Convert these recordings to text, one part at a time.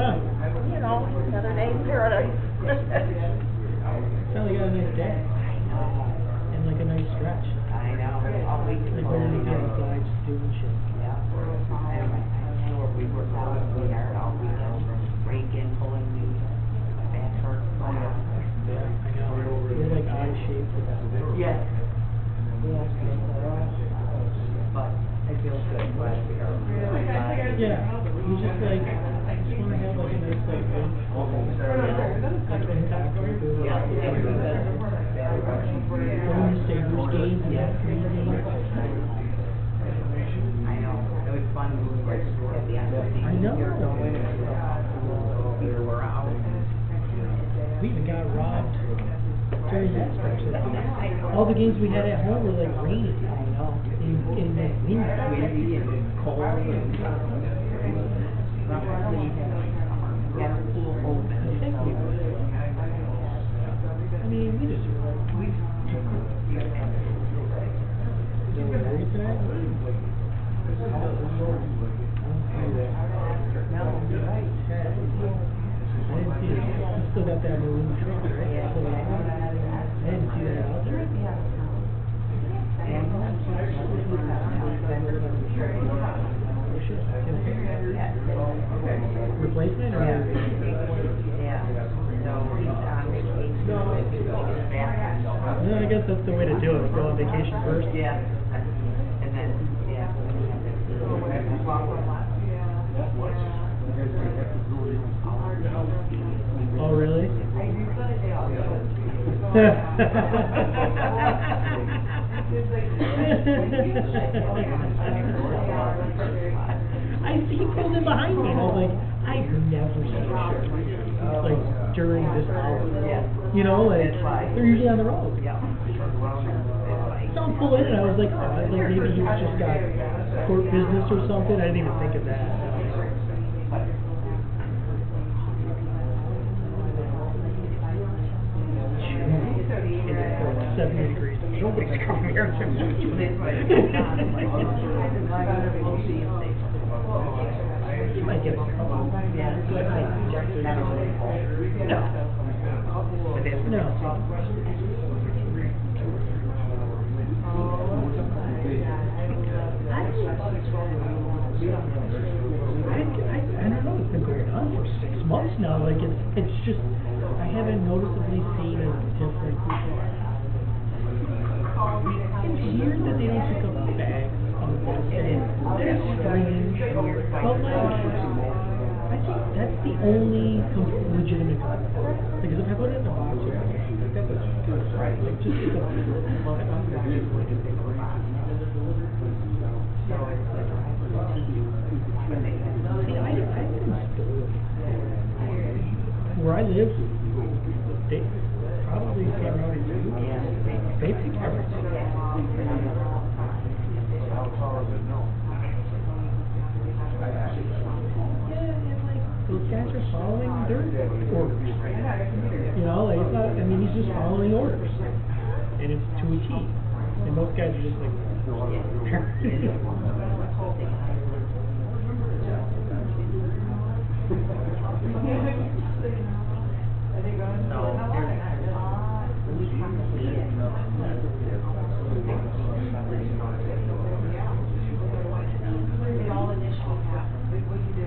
on? You know, another day in paradise. Finally got a nice day. And like a nice stretch. I know. All week. Like going to be outside just doing shit. Yeah. Sure, we worked out in the yard all weekend, raking, pulling weeds, back hurt. Yeah, I know. We're like eye shaped with that. Yes. Yes. But it feels good. Glad we are. Yeah. You just like, just want to have like a nice like run. Like intact. Yeah. Going to Sabres games and that crazy. I know. It was fun moving at the end of the season. I know. We were out. We even got robbed during that stretch. All the games we had at home were like rainy. I know. In like windy and cold and luckily had a pool open. I think we would. I mean, we just No, you're right. I didn't see it. You still got that maroon truck, right? Yeah. I didn't see that out there. Oh shit. Replacement or? Yeah. So he's on vacation. He's back. No, I guess that's the way to do it. Go on vacation first. Yeah. And then, yeah. Oh, really? He pulled in behind me, and I was like, I've never seen a shirt like during this hour. You know, like they're usually on the road. So I'm pulling in, and I was like, oh, like maybe he just got court business or something. I didn't even think of that. It's 70 degrees. Nobody's coming here. You might get a couple. Yeah. No. I don't know. It's been going on for 6 months now. Like it's just I haven't noticeably seen a difference. It's weird that they don't pick up bags on the basket. That's strange. But like, I think that's the only legitimate complaint. Because if I put it in a box, like that's good. Like just pick up. See, I didn't store. Where I live, they probably came out of you. They pick everything. Those guys are following their orders. You know, like it's not, I mean, he's just following orders. And it's to a T. And most guys are just like,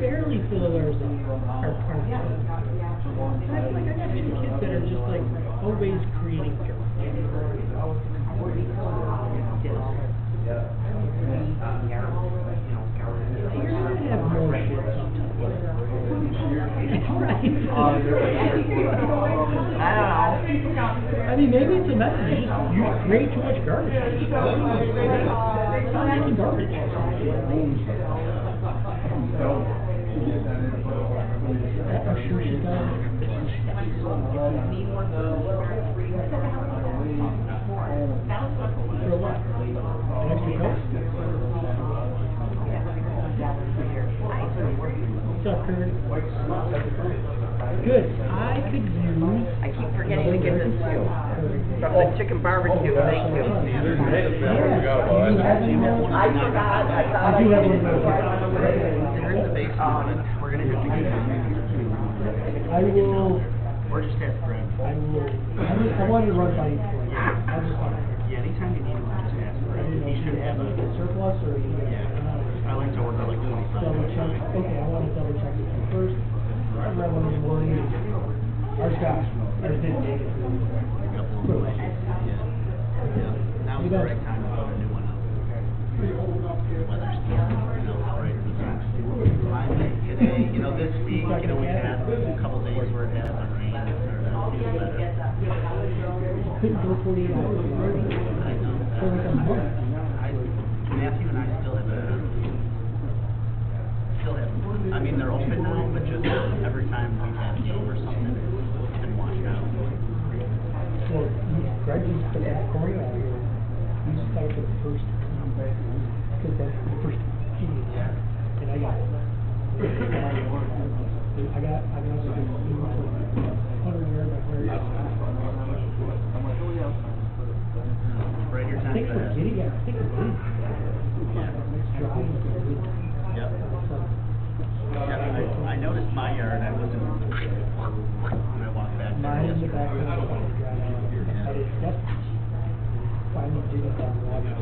barely fill ours up. Like, I got 2 kids that are just like always creating jokes. You're gonna have more shit sometimes. Right. I don't know. I mean, maybe it's a message. You create too much garbage. Stop making garbage. I'm sure she does. For what? An extra coat? What's up, Kurt? Good. I could use... I keep forgetting to give this to you. From the chicken barbecue, thank you. I forgot. I thought I do have one of those. They're in the basement. We're going to have to get them. I will, Or just ask Greg. I want to run by you for you. I just want to. Yeah, anytime you need one, just ask Greg. He should have a, surplus or? I like to order like 25. Double check, okay, I want to double check with you first. I read one this morning, ours didn't make it. Really? Now is the right time to put a new one up. Weather's still, right. Today, this week, we had a couple days where it had the rain, or feels better. Couldn't go 48 hours. I know. For like a month. Matthew and I still have I mean, they're open now, but just every time we've had snow or something, it's been washed out. Well, Greg used to put that corn out here. He used to cut it for the first, because that's the first seed. And I got 100 yard by 100 yards. Right your I time think for we're that. getting it. I think we're getting it. It's dry. Yep. Yeah, I noticed my yard, I wasn't, when I walked back there Mine in the back yesterday. of the dry out. I did that. Finally did it down the water.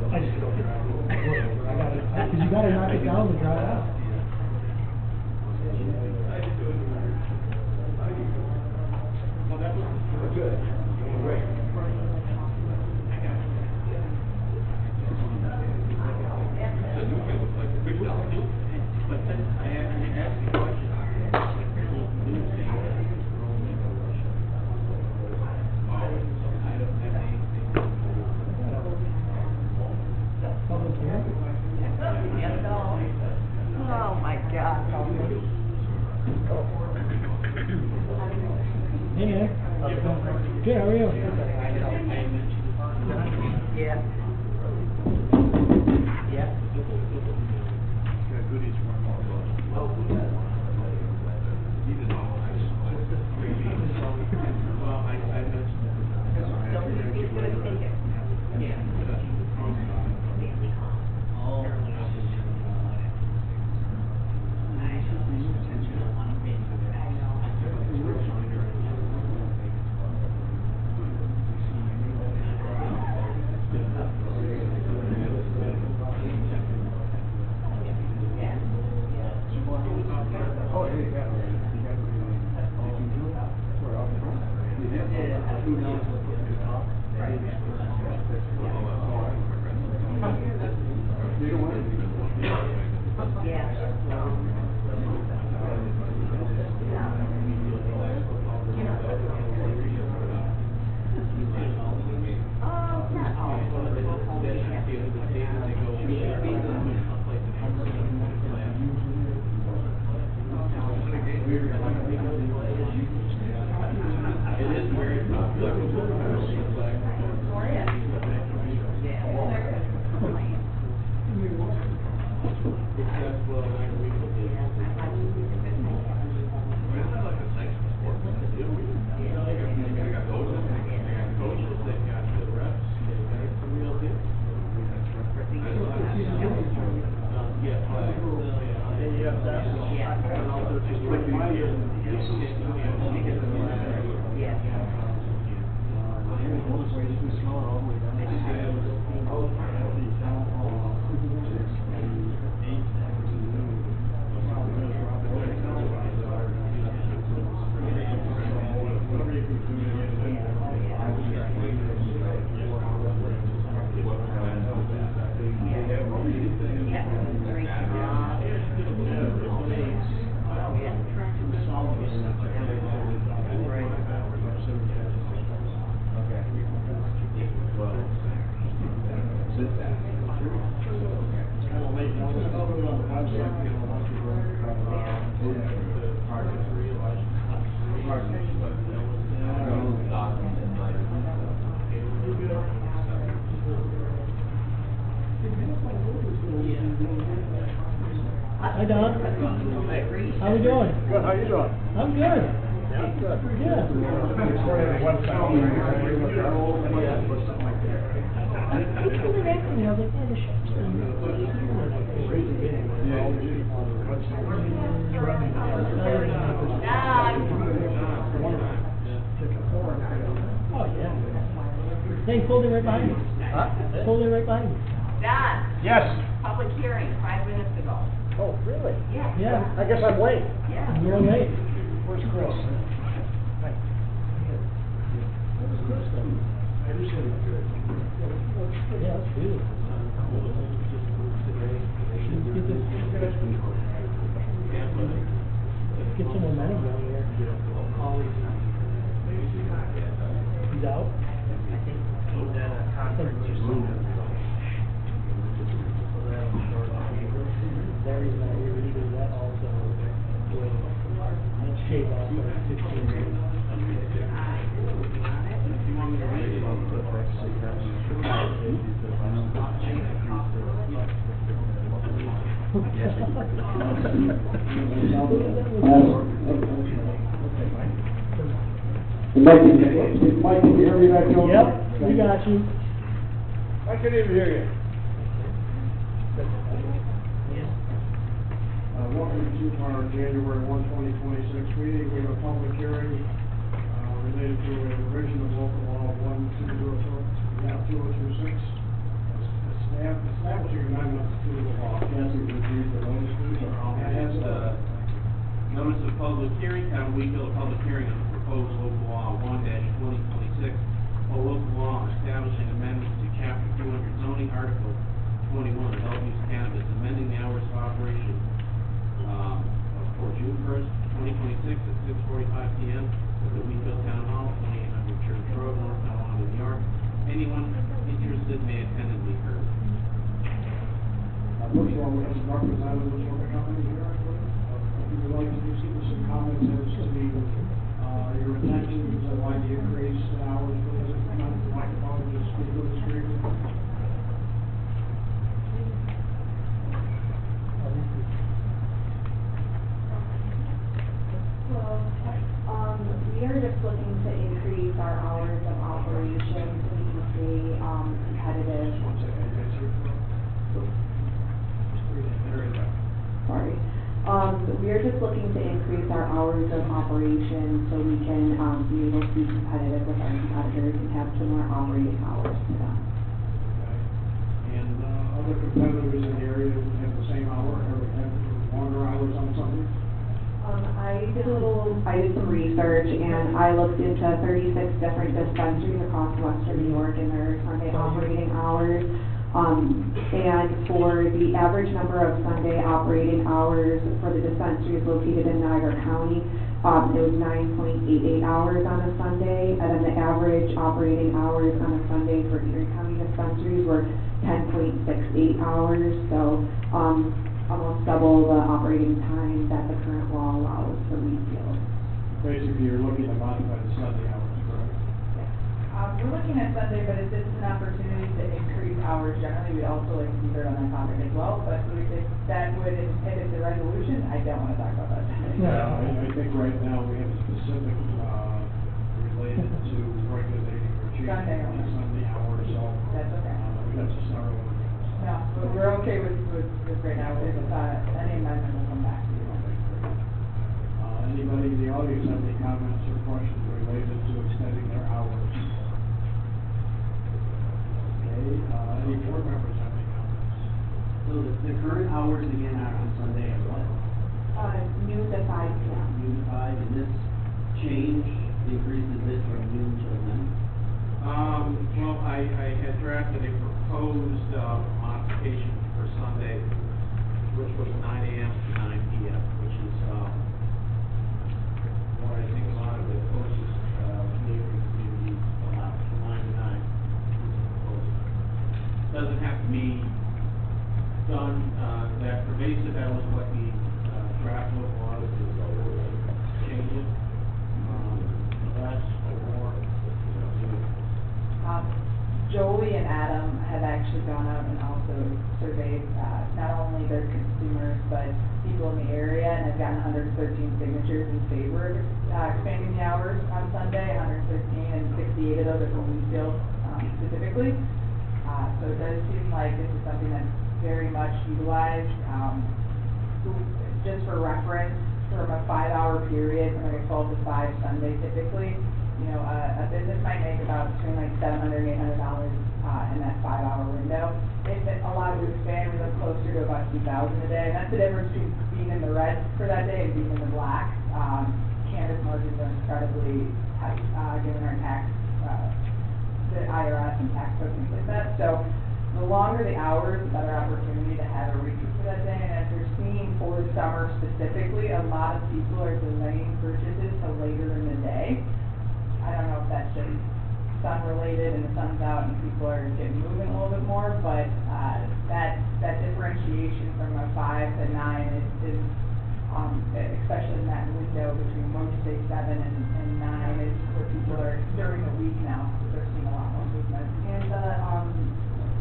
I just go through it. Because you gotta knock it down to dry out. Good. Great. Oh, my God. Hey, man. Good, how are you? Yeah. Hi, Don. How we doing? Good, how you doing? I'm good. Yeah, good. Yeah. He told me that to me. I was like, yeah, the shop's been here. Hey, hold it right behind you. Huh? Hold it right behind you. Don, Yes. public hearing, 5 minutes ago. Oh, really? Yeah. Yeah. I guess I'm late. Yeah. You're late. Where's Chris? Hi. Where's Chris then? Yeah, that's beautiful. Let's get some momentum down here. He's out? I think he's at a conference or something. So that'll shorten. Larry's not here either, that also will shave off like 15 minutes. Mike, can you hear me back, Joe? Yep, we got you. I couldn't even hear you. Welcome to our January 1, 2026 meeting. We have a public hearing related to a revision of local law 2026, establishing amendments to the law. Yes, we reviewed the notice, please. Notice of public hearing, town of Wheatville, a public hearing on the proposed local law 1-2026, a local law establishing amendments to chapter 200 zoning, article 21, adult use cannabis, amending the hours of operation for June 1st, 2026 at 6:45 p.m. at the Wheatville Town Hall, 2800 Church Road, North Carolina, New York. Anyone interested may attend and be heard. First of all, we have some representatives from the company here, I believe. If you would like to just give us some comments as to your intentions and why the increase in hours, please, if you're not, the microphone, just speak to the screen. We are just looking to increase our hours of operation so we can stay competitive. One second, you guys here for? Sorry. We are just looking to increase our hours of operation so we can be able to be competitive with our competitors and have similar operating hours to them. Okay. And other competitors in the area have the same hour, or have longer hours on Sunday? I did some research and I looked into 36 different dispensaries across Western New York and their Sunday operating hours. And for the average number of Sunday operating hours for the dispensaries located in Niagara County, it was 9.88 hours on a Sunday, and then the average operating hours on a Sunday for Erie County dispensaries were 10.68 hours, so almost double the operating time that the current law allows for retail. Basically, you're looking to modify the Sunday hours, correct? We're looking at Sunday, but if this is an opportunity to increase hours generally, we'd also like to be heard on that topic as well. But if that would inhibit the resolution, I don't want to talk about that. I think right now we have a specific, related to regulating or changing Sunday the hours. Sunday hours, so. That's okay. We have to start over. No, we're okay with right now. If any amendment will come back to you. Anybody in the audience have any comments or questions related to extending their hours? Okay, any board members have any comments? So the current hours again are on Sunday at what? Noon to 5 p.m. Noon to 5, and this change increases it from noon till then? Well, I had drafted a proposed modification for Sunday, which was 9 a.m. to 9 p.m., which is what I think a lot of the closest neighboring communities allow, from 9 to 9. Doesn't have to be done that pervasive. That was what the draft was, change it. Less or more. Jolie and Adam have actually gone out and also surveyed not only their consumers, but people in the area, and have gotten 113 signatures in favor of expanding the hours on Sunday, 113, and 68 of those are from Wheatfield specifically. So it does seem like this is something that's very much utilized. Just for reference, from a 5-hour period, from like a 12 to 5 Sunday typically, You know, a business might make about between like $700 and $800, in that 5-hour window. If a lot of your expand, we look closer to about 2,000 a day, and that's the difference between being in the red for that day and being in the black. Cannabis margins are incredibly tight, given our tax, the IRS and tax code, things like that. So the longer the hours, the better opportunity to have a recoup for that day. And as we're seeing for summer specifically, a lot of people are delaying purchases till later in the day. I don't know if that's just sun related and the sun's out and people are getting moving a little bit more, but that differentiation from a 5 to 9 is especially in that window between, won't you say 7 and 9 is where people are during the week now, they're seeing a lot more movement. And the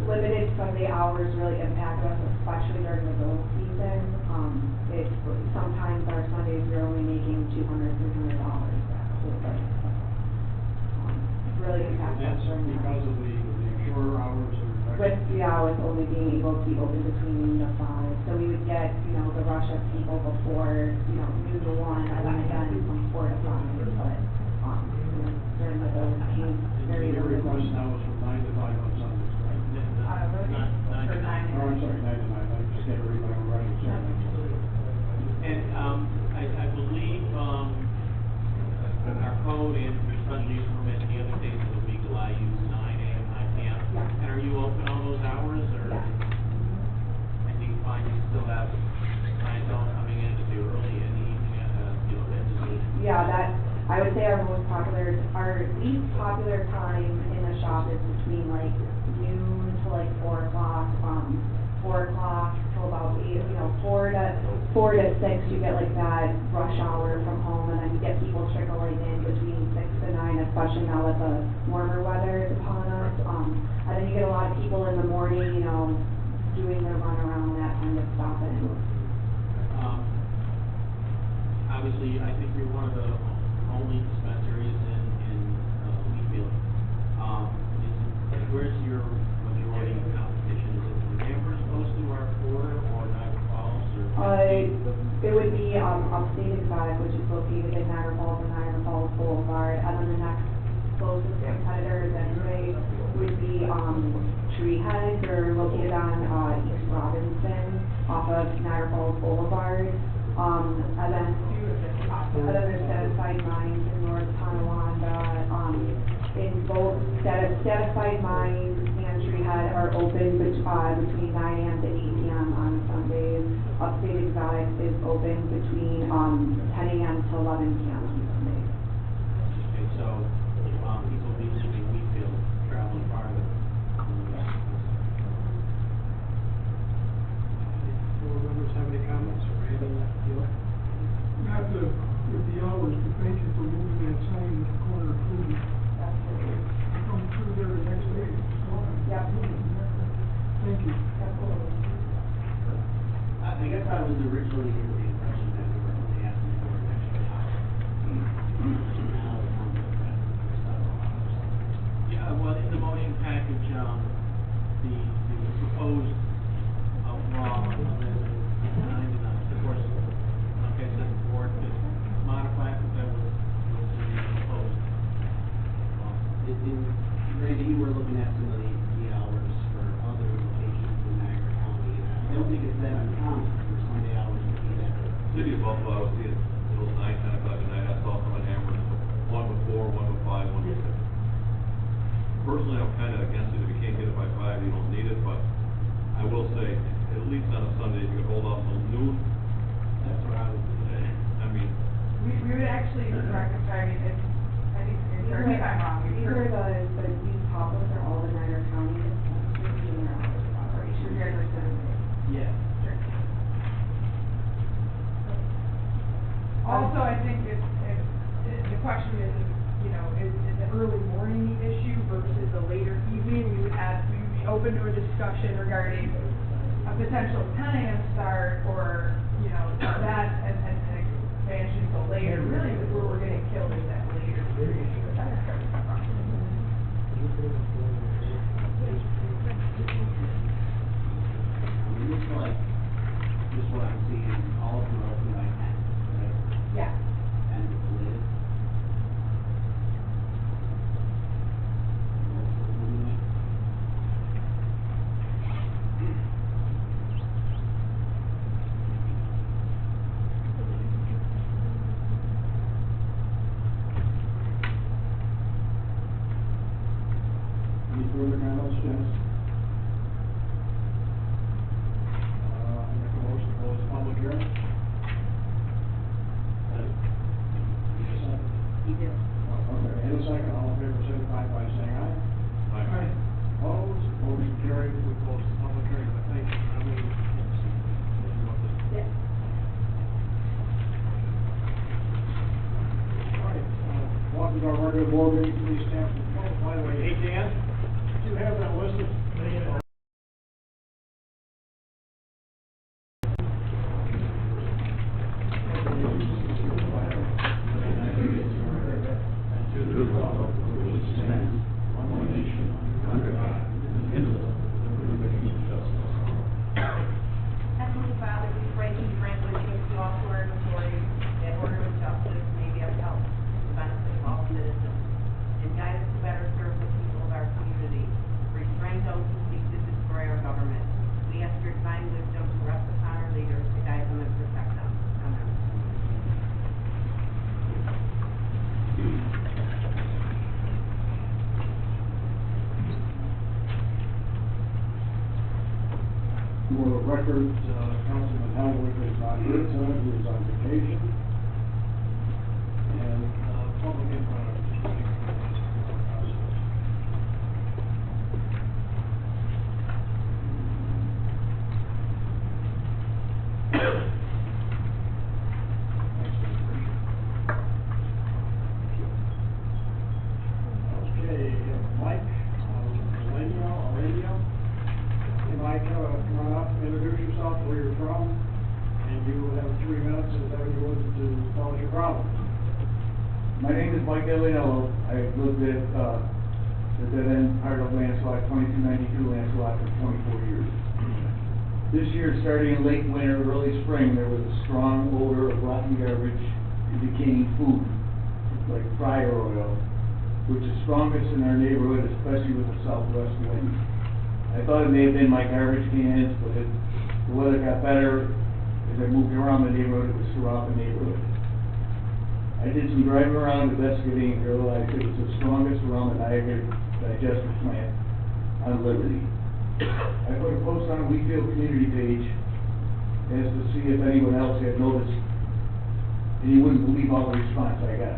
limited Sunday hours really impact us, especially during the build season. It's, sometimes our Sundays, we're only making $200, $300 that whole day. Really impacts us That's during the because of the shorter hours of. with the hours only being able to be open between noon to 5. So we would get, the rush of people before, noon to 1, and then again from 4 to 5. But, during the build, very Your limited. request now is from 9 to 5 on Sundays, right? Nine to nine. Oh, I'm sorry, 9 to 9, I just got to read my own writing. And, I believe, our code and your Sunday permit the other days of the week allow you 9 AM, 9 PM. Yeah. And are you open all those hours, or? Yeah. And do you find you still have clientele coming in to do early in the evening, business? Yeah, I would say our least popular time in the shop is between like noon to like 4 o'clock, 4 o'clock till about 8, 4 to 6, you get like that rush hour from home, and then you get people trickling in between 6 to 9, especially now that the warmer weather is upon us. And then you get a lot of people in the morning, doing their run around, that kind of stuff. And Obviously, I think you're one of the only dispensaries in Wheatfield. Where's your majority of competition? Is it from Amherst, mostly, or Florida, or Niagara Falls, or? It would be Upstate Exotic, which is located in Niagara Falls and Niagara Falls Boulevard, and then the next closest competitors anyway would be Treehead. They're located on East Robinson off of Niagara Falls Boulevard. And then there's Satisfied Minds in North Tonawanda. In both Satisfied Minds and Treehead are open between 9 AM to 8 PM on Sundays. Upstate Exotic is open between 10 AM to 11 PM on Sundays. Okay, so, people leaving Wheatfield, traveling farther. Board members have any comments, or Randy, you? Not with the hours, but thank you for moving that sign in the corner of food. Come through there the next day. Yep. Thank you. Absolutely. I guess I was originally under the impression that we were only asking for an extra hour. Now it sounds like that's several hours. Yeah, well, in the motion package, the proposed law amendment, 9 to 9, of course, like I said, the board could modify it, but that was in the proposed. Randy, you were looking at some of the hours for other locations in Niagara County, and I don't think it's that uncommon for Sunday hours to be that. City of Buffalo, I was seeing till 9, 10 o'clock at night, I saw some in Amherst, 1 to 4, 1 to 5, 1 to 6. Personally, I'm kind of against it, if you can't get it by 5, you don't need it, but I will say, at least on a Sunday, if you could hold off till noon, That's what I was saying. I mean, We would actually recommend, I think, correct me if I'm wrong, These are these topics are all the Niagara County dispensaries hours of operation. Yeah. Also, I think if the question is, is an early morning issue versus a later evening, we would be open to a discussion regarding a potential 10 AM start or, that and expansion till later. Really, where we're getting killed is that later period. But that's correct me if I'm wrong. I mean, looks like, just what I'm seeing, all of them are open by 10, right? Yeah. And with the lid. Yes. Okay, in a second, all in favor, signify by saying aye. Aye. Opposed, motion carried, we close the public hearing, but thank you. I mean, Yes. all right, welcome to our regular board meeting, please stand for the pledge. By the way, hey, Dan, do you have that listed? Heavenly Father, we pray that you grant wisdom to all who are in authority, that order and justice may be upheld for the benefit of all citizens, and guide us to better serve the people of our community. Restrain those who seek to destroy our government. We ask your divine wisdom to rest upon our leaders to guide them and protect them. Amen. For the record, Councilman Hellwick is not here tonight, he is on vacation. And, public input. Okay, Mike, Aurelio. Hey, Mike, come on up, introduce yourself, where you're from, and you will have 3 minutes, if ever you want to tell us your problem. My name is Mike Eliello. I've lived at the dead end part of Lancelot, 2292 Lancelot for 24 years. This year, starting in late winter, early spring, there was a strong odor of rotten garbage and decaying food, like fryer oil, which is strongest in our neighborhood, especially with the southwest wind. I thought it may have been my garbage cans, but the weather got better. As I moved around the neighborhood, it was throughout the neighborhood. I did some driving around investigating and realized it was the strongest around the Niagara digester plant on Liberty. I put a post on the Wheatfield community page as to see if anyone else had noticed, and you wouldn't believe all the response I got.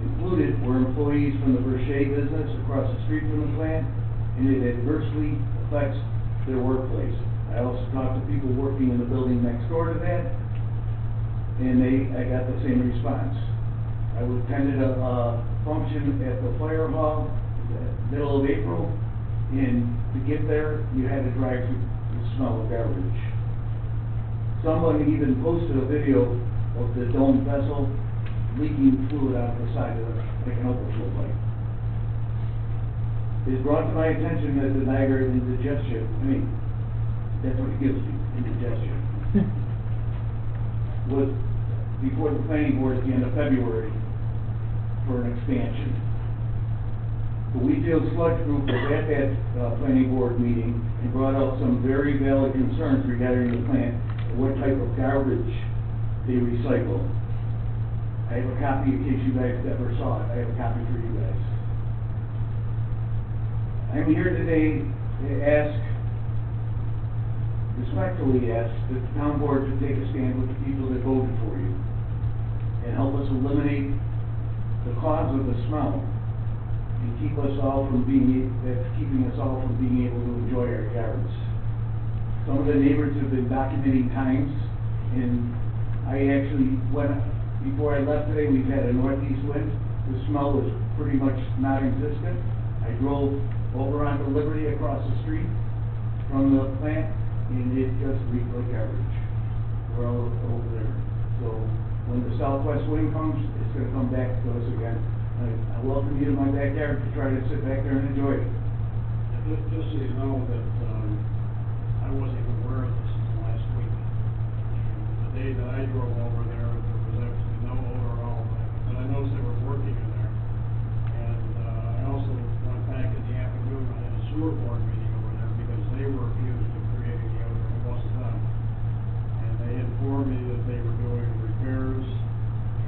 Included were employees from the Verche business across the street from the plant, and it adversely affects their workplace. I also talked to people working in the building next door to that, and I got the same response. I attended a function at the fire hall in the middle of April, and to get there, you had to drive through the smell of garbage. Someone even posted a video of the dome vessel leaking fluid out the side of it, like an overflow pipe. It's brought to my attention that the Niagara indigestion, that's what it gives me, indigestion, was before the planning board at the end of February for an expansion. The Wheatfield Sludge Group was at that planning board meeting and brought out some very valid concerns regarding the plant and what type of garbage they recycle. I have a copy in case you guys ever saw it. I have a copy for you guys. I'm here today to respectfully ask that the town board to take a stand with the people that voted for you and help us eliminate the cause of the smell and keep us all from that's keeping us all from being able to enjoy our yards. Some of the neighbors have been documenting times, and I actually before I left today, we've had a northeast wind. The smell was pretty much non-existent. I drove over onto Liberty across the street from the plant, and it just reeked like garbage. We're all over there. So when the southwest wind comes, it's gonna come back to us again. I welcome you to my backyard to try to sit back there and enjoy it. Just so you know that, I wasn't even aware of this until last week. The day that I drove over there was absolutely no odor at all, and I noticed they were working in there. And, I also went back in the afternoon, I had a sewer board meeting over there because they were accused of creating the odor, it wasn't them. And they informed me that they were doing repairs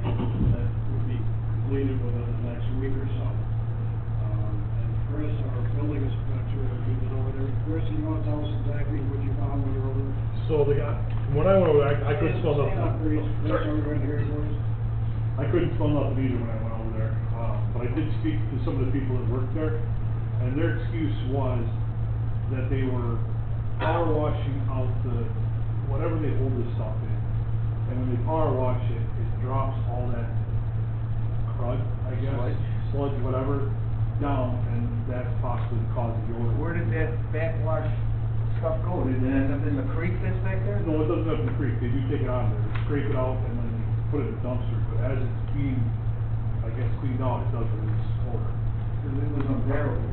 that would be completed within the next week or so. And Chris, our building inspector, he was over there. Chris, you want to tell us exactly what you found when you were over there? So the guy, when I went over there, I couldn't smell Stand up, nothing. please. Chris, are we going to hear your voice? I couldn't smell nothing either when I went over there, but I did speak to some of the people that worked there, and their excuse was that they were power washing out the, whatever they hold this stuff in, and when they power wash it, it drops all that crud, I guess, sludge, whatever, down, and that possibly causes the odor. Where did that backwash stuff go? Did it end up in the creek that's back there? No, it doesn't have in the creek, they do take it out of there, they scrape it out and then they put it in the dumpster, but as it's being, I guess, cleaned out, it does release odor. Because it was unbearable.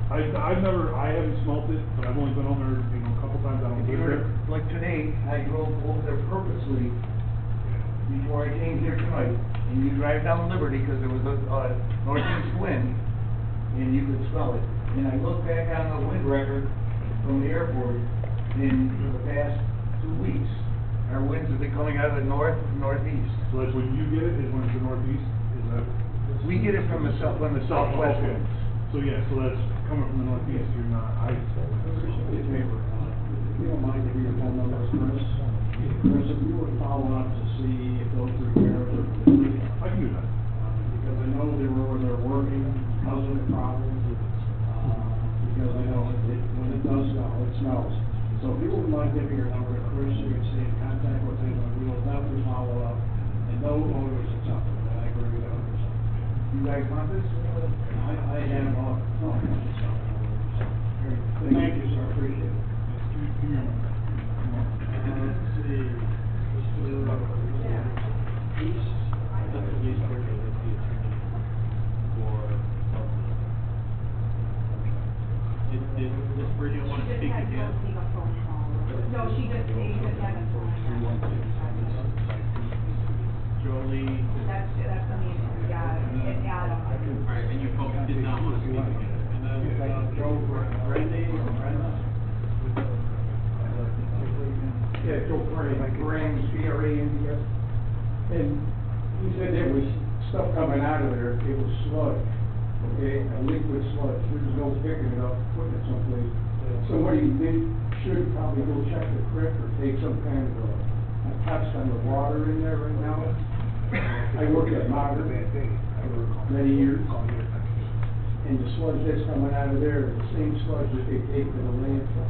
I've never, I haven't smelt it, but I've only been on there, you know, a couple times, I don't live there. Like today, I drove over there purposely before I came here tonight, and you drive down Liberty, because there was a northeast wind, and you could smell it. And I looked back on the wind record from the airport, and for the past 2 weeks, our winds have been coming out of the north and northeast. So that's when you get it, is when it's the northeast, is that? We get it from the southwest Okay. winds. So yeah, so that's coming from the northeast, you're not, If you don't mind giving your phone number, Chris, if you would follow up to see if those repairs are complete. I can do that. Because I know they were over there working because of the problem, because I know when it does go, it smells. So if you wouldn't mind giving your number to Chris, you can stay in contact with him, and we will definitely follow up. And no odors acceptable, I agree with that. You guys want this? I have, no, thank you, sir, appreciate it. Let's see, Mr. East, that's the least quickly that the attorney for, did Ms. Bridget want to speak again? No, she just haven't. Jolie? That's on the interview, yeah, Adam. All right, and you folks did not want to speak again. And then, Joe, Randy, or Brenda? Yeah, Joe Graham, C-R-A-N-D-S. And he said there was stuff coming out of there, it was sludge, okay, a liquid sludge, there's no picking it up, putting it someplace. So what he did, should probably go check the creek or take some kind of a test on the water in there right now. I worked at Margaret for many years, and the sludge that's coming out of there is the same sludge that they take to the landfill.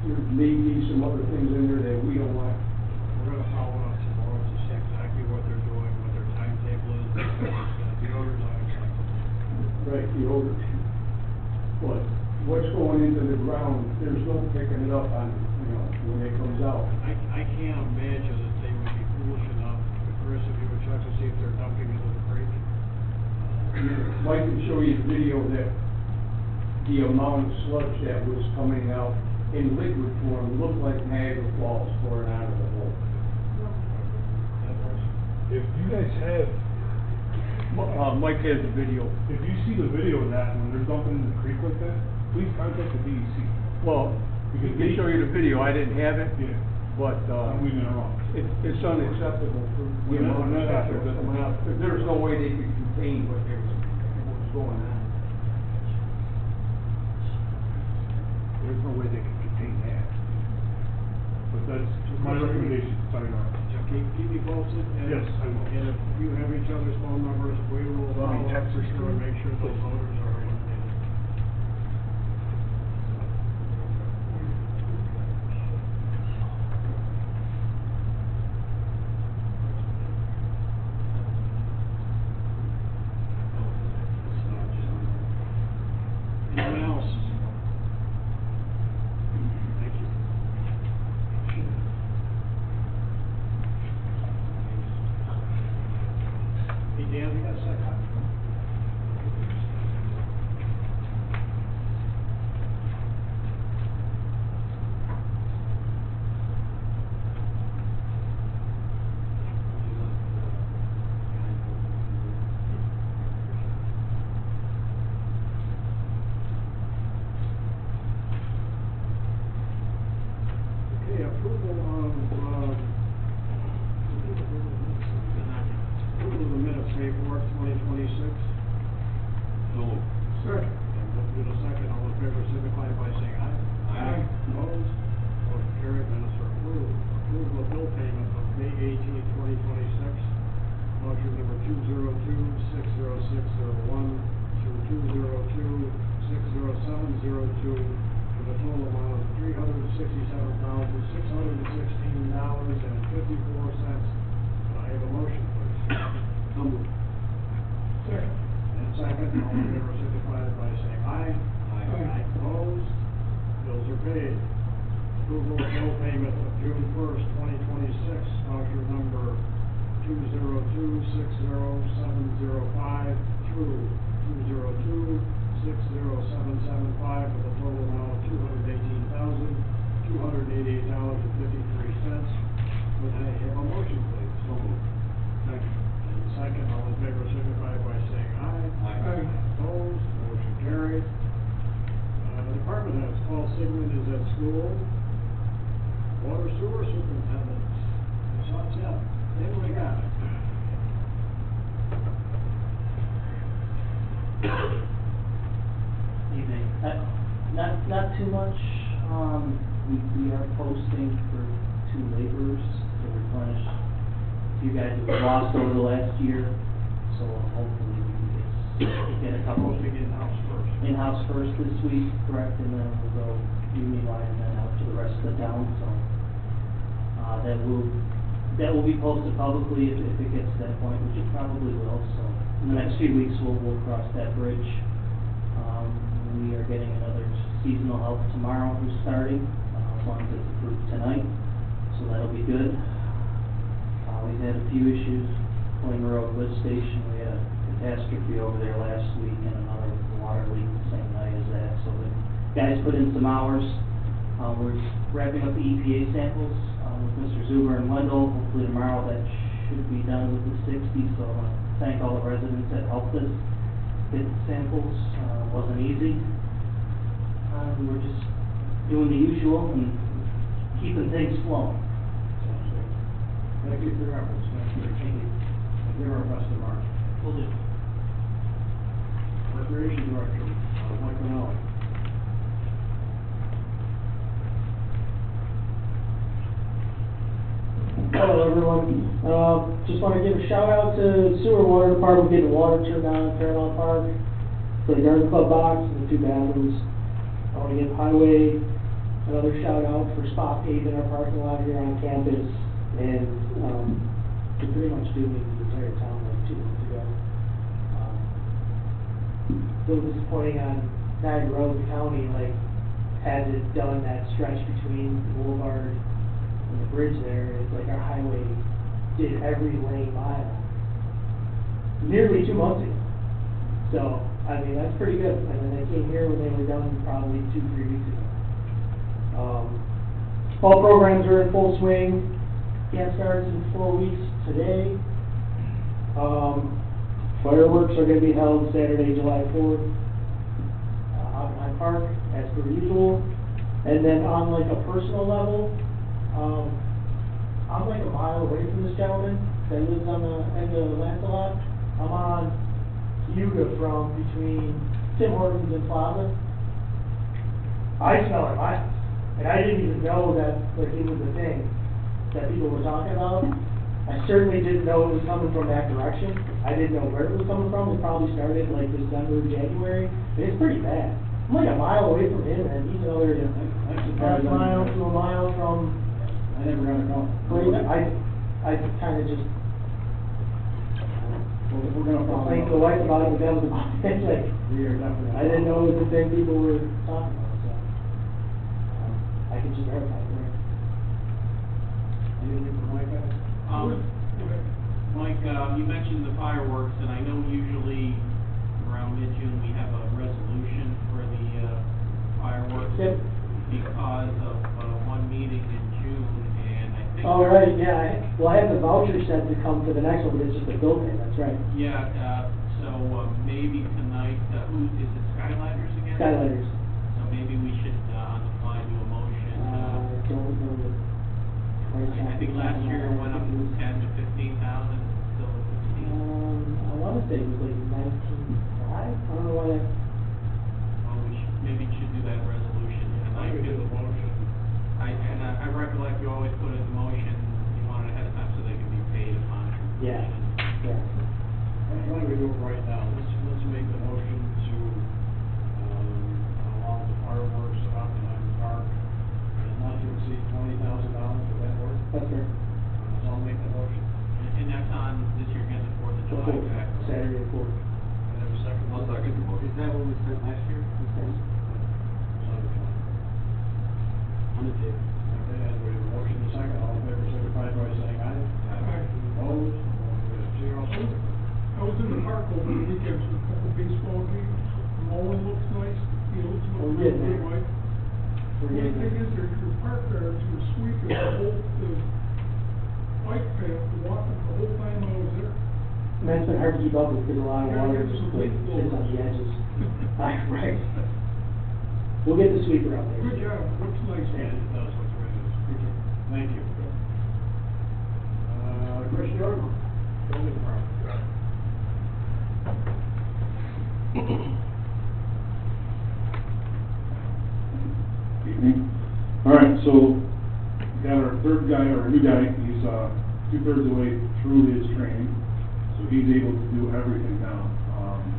There may be some other things in there that we don't want. We're gonna follow up some more to see exactly what they're doing, what their timetable is, the odors are acceptable. Right, the odor. But what's going into the ground, there's no picking it up on, you know, when it comes out. I can't imagine that they would be foolish enough, Chris, if you would check to see if they're dumping into the creek. Mike can show you the video that the amount of sludge that was coming out in liquid form looked like Niagara Falls pouring out of the hole. If you guys have, Mike has the video. if you see the video of that, when they're dumping in the creek like that, please contact the DEC. Well, Because he can show you the video, I didn't have it, Yeah, but, I'm leaving it wrong. it's unacceptable for the Yeah, amount of not stuff acceptable. that's coming out. There's no way they could contain what was going on. There's no way they could contain that. But that's my recommendation, sorry, Norm. Keep me posted, and, Yes, I will. and if you have each other's phone numbers, we will follow up for sure and make sure those odors are eliminated. Anyone else? Thank you. Hey, Dan, we got a second. Okay, approval of the minutes, May 4th, 2026. So, Second. And a second, all in favor, signify by saying aye. Aye. Opposed? Motion carried, minutes are approved. Approval of bill payment of May 18th, 2026. voucher number 202-60601 through 202-60702 for the total amount of $367,616.54. I have a motion, please. So moved. Second. And second, all in favor signify by saying aye. Aye. Opposed? Bills are paid. Approval of bill payment of June 1st, 2026, voucher number 202-60705 through 202-60775 for the total amount of $218,288.53. Would I have a motion, please? So moved. Second. And second, all in favor signify by saying aye. Aye. Opposed? Motion carried. The department heads, Paul Sigmund is at school. Water sewer superintendent, Ms. Hudson, then we got it. Evening. Not too much. We are posting for 2 laborers to replenish a few guys that we lost over the last year. So hopefully we can get a couple. Supposed to get in-house first. In-house first this week, correct, and then we'll go union-wide and then out to the rest of the town, so. That will be posted publicly if it gets to that point, which it probably will, so. In the next few weeks, we'll cross that bridge. We are getting another seasonal help tomorrow who's starting, as long as it's approved tonight, so that'll be good. We've had a few issues pulling the road lift station. We had a catastrophe over there last week and another water leak the same night as that, so the guys put in some hours. We're wrapping up the EPA samples with Mr. Zuber and Wendell. Hopefully tomorrow that should be done with the 60, so I want to thank all the residents that helped us get the samples. Wasn't easy. We're just doing the usual and keeping things flowing. Thank you for your efforts, Mr. Thank you. And give our best to Mark. Will do. Recreation Director, Mike Manelli. Hello, everyone. Just want to give a shout out to Sewer and Water Department getting water turned on in Paramount Park for the garden club box and the 2 bathrooms. I want to give Highway another shout out for spot paving our parking lot here on campus, and they're pretty much doing the entire town like 2 months ago. A little disappointing on Niagara Road, the county hasn't done that stretch between the boulevard and the bridge there. It's like our highway did every lane mile nearly 2 months ago. So, I mean, that's pretty good. And then they came here when they were done probably 2-3 weeks ago. Fall programs are in full swing. Camp starts in 4 weeks today. Fireworks are going to be held Saturday, July 4th, out in Hyde Park, as per usual. And then on like a personal level, I'm like a mile away from this gentleman that lives on the end of Lancelot. I'm on Yuga from between Tim Hortons and Plaza. I smell it miles, and I didn't even know that like it was a thing that people were talking about. I certainly didn't know it was coming from that direction. I didn't know where it was coming from. It probably started like December, January, and it's pretty bad. I'm like a mile away from him, and he's another half mile to a mile from. I never got a call. I kind of just. We're gonna follow complain to the wife about it, but that was about it. Like, We are definitely. I didn't know it was the thing people were talking about, so. I can just verify it. Anything from Mike? Mike, you mentioned the fireworks, and I know usually around mid-June we have a resolution for the fireworks. Yep. Because of one meeting in June, and I think. Oh, right, yeah, I have the voucher set to come for the next one, but it's just a bill pay, that's right. Yeah, so maybe tonight, who, is it Skylighters again? Skylighters. So maybe we should, on the fly, do a motion. I don't know the price. I think last year it went up from 10 to 15,000, still at 15. I wanna say it was like 19.5, I don't know why that. Well, maybe we should do that resolution tonight. I give the motion. I recollect you always put in the motion, you want it ahead of time so they can be paid upon completion. Yeah. Yeah. Why don't we do it right now? Let's make the motion to, allow the fireworks at Oppenheimer Park, not to exceed $20,000, would that work? That's fair. I'll make the motion. And that's on this year again, the Fourth of The July. fourth, correct? Saturday the fourth. And have a second? I'll second the motion. Is that what we spent last year? On the table. Okay, and we have a motion and a second, all in favor, signify by saying aye. Aye. Opposed? Zero. I was in the park over the weekend for a couple baseball games. The mowing looks nice, the fields We're look getting good, there. right? We're The getting thing there. is, your park there, your sweep is the whole, the bike path, the walking, the whole time I was there. Man, it's been hard to keep up with, because a lot of Gotta water get just some like leaf sits on the blowers. edges. Right. We'll get the sweeper out there. Good job, looks nice. Yeah, it does look very nice. Thank you. Chris Jordan, building department. Evening. All right, so we got our third guy, or new guy, he's, 2/3 of the way through his training, so he's able to do everything now.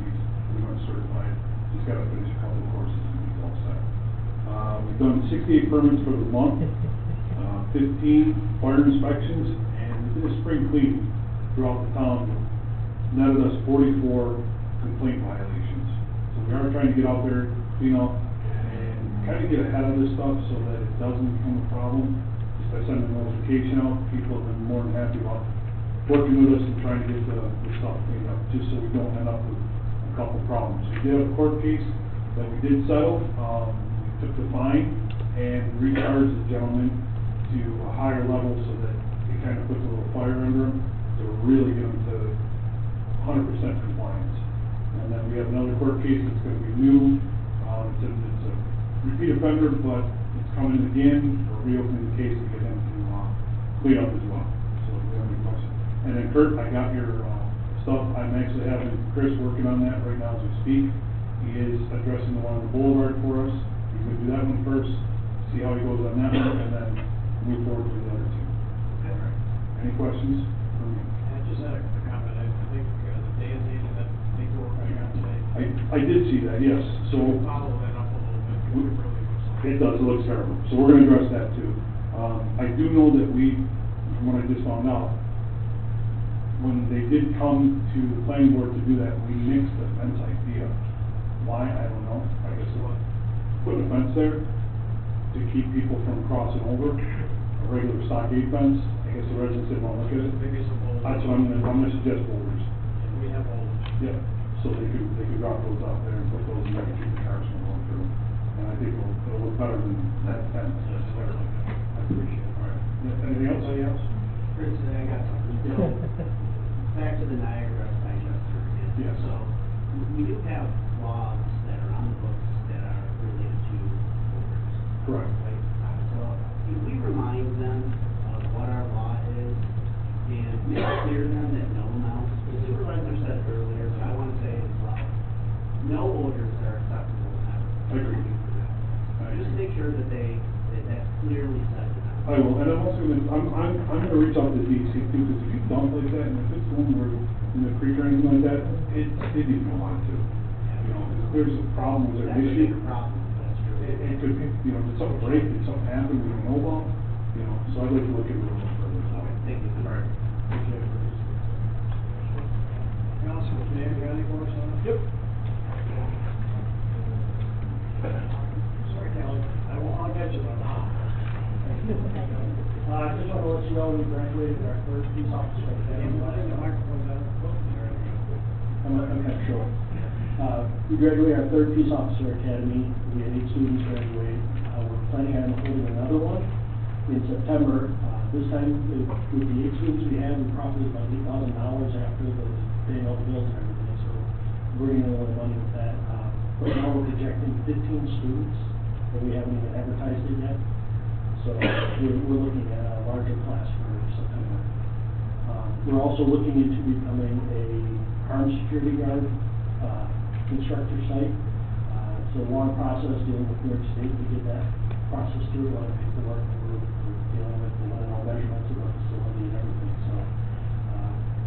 He's pretty much certified, just gotta finish a couple of courses and he's all set. We've done 68 permits for the month, 15 fire inspections, and we did a spring clean throughout the town, netted us 44 complaint violations. So we are trying to get out there, clean up, and kind of get ahead of this stuff so that it doesn't become a problem. Just by sending a notification out, people have been more than happy about working with us and trying to get the stuff cleaned up, just so we don't end up with a couple problems. We did have a court case that we did settle. We took the fine and recharged the gentleman to a higher level so that it kind of puts a little fire under him to really get him to 100% compliance. And then we have another court case that's gonna be new. It's a repeat offender, but it's coming again. We're reopening the case to get him to, clean up as well. So if you have any questions. And then Kurt, I got your, stuff. I'm actually having Chris working on that right now as we speak. He is addressing the one on the boulevard for us. He's gonna do that one first, see how he goes on that one, and then move forward with the other two. All right. Any questions for me? I just had a comment, I think the day and date of that paperwork I got today. I did see that, yes. So Follow that up a little bit, because it really looks like. it does, it looks terrible. So we're gonna address that too. I do know that from what I just found out, when they did come to the planning board to do that, we nixed the fence idea. Why, I don't know. I guess they put a fence there to keep people from crossing over, a regular stockade fence. I guess the residents didn't wanna look at it. Maybe some boulders. That's what I'm gonna suggest boulders. We have boulders. Yeah, so they could drop those out there and put those in there to keep the cars from going through. And I think it'll look better than that fence. I appreciate it. All right. Anything else? Anybody else? Chris, I got something. Bill, back to the Niagara digester again. Yes. So, we do have laws that are on the books that are related to voters. Correct. Right? So, can we remind them of what our law is and make it clear to them that no amounts, the supervisor said it earlier, but I want to say it as well. No orders are acceptable ever. Agreed. Just make sure that that's clearly said to them. I will, and I'm also I'm gonna reach out to DEC too, because if you dump like that, and if it's going where, in the creek or anything like that, it needs to go on too. You know, if there's a problem, there's an That's a issue. bigger problem, that's true. It could, you know, did something break, did something happen we don't know about, you know, so I'd like to look into it a little further. Okay, thank you. All right. Appreciate it. Councilman, you got any more, son? Yep. Sorry, Kelly, I'll get you though. I just want to let you know we graduated our first peace officer academy last Bring the month. microphone down. I'm not sure. We graduated our third peace officer academy. We had 8 students graduate. We're planning on holding another one in September. This time, with the 8 students we have, we profited about $8,000 after paying all the bills and everything. So we're bringing in a little money with that. Right now, we're projecting 15 students, but we haven't even advertised it yet. So we're looking at a larger class for September. We're also looking into becoming a armed security guard instructor site. It's a long process dealing with New York State to get that process through, a lot of paperwork, and we're dealing with the measurements of the facility and everything.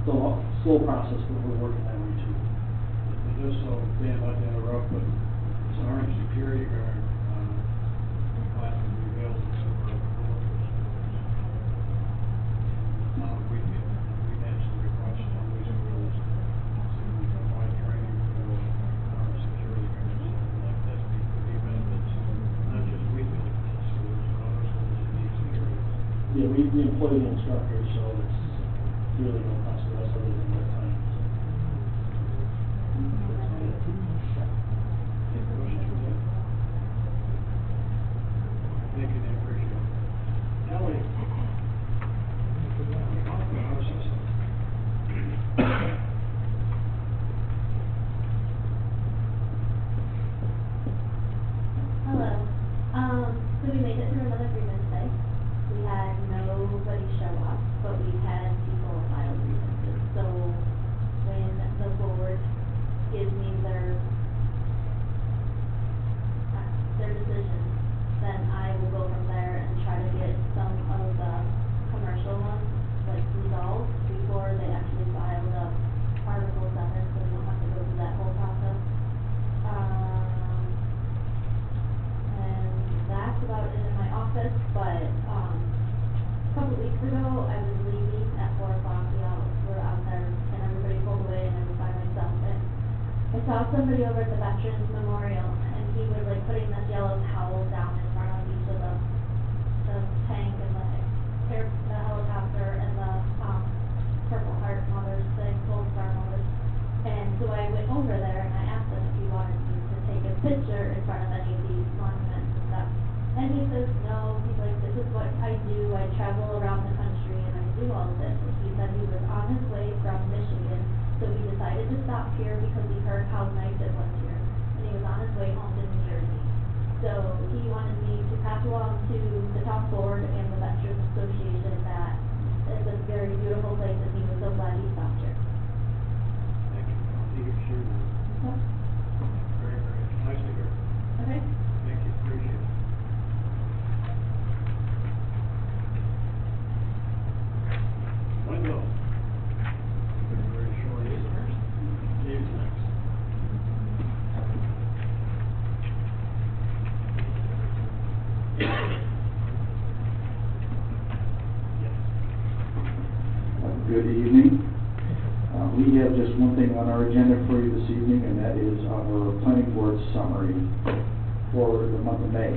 So it's slow process, but we're working that way too. And just so, Dan, not to interrupt, but it's an armed security guard, class would be available to our workers. We answer the request on these rules to provide training for armed security guards. So that's could be benefits, not just Wheatfield schools, but other schools in these areas. Yeah, we employ the instructors, so it's really no cost to us other than their time. Any questions for that? Thank you, Dan, appreciate it. Ellie? How's this? Hello. So we made it through another grievance day. We had nobody show up, but we had people file grievances. So when the board gives me their decision, then I will go from there and try to get some of the commercial ones, like, resolved before they actually file the Article 7, so we don't have to go through that whole process. And that's about it in my office, but, a couple weeks ago, I was leaving at 4 o'clock, we all were out there, and everybody pulled away, and I was by myself, and I saw somebody over at the Veterans Memorial, and he was like putting this yellow towel down in front of each of the tank and the helicopter and the, Purple Heart mothers thing, Gold Star mothers. And so I went over there and I asked him if he wanted me to take a picture in front of any of these monuments and stuff. And he says, no, he's like, this is what I do, I travel around the country and I do all of this. And he said he was on his way from Michigan, so we decided to stop here because he heard how nice it was here. And he was on his way home to New Jersey. So he wanted me to pass along to the top board and the Veterans Association that it's a very beautiful place and he was so glad he stopped here. Thank you. Thank you for sharing that. Yep. Very, very nice to hear. Okay. Thank you, appreciate it. Wendell. Very short. Dave's next. Good evening. We have just one thing on our agenda for you this evening, and that is our planning board summary for the month of May.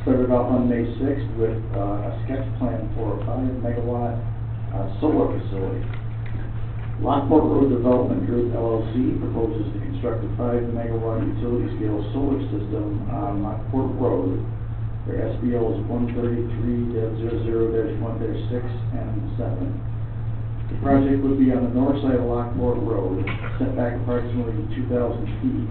Started off on May 6th with a sketch plan for a 5-megawatt solar facility. Lockport Road Development Group LLC proposes to construct a 5-megawatt utility-scale solar system on Lockport Road. Their SBL is 133-00-1-6 and 7. The project would be on the north side of Lockport Road, set back approximately 2,000 feet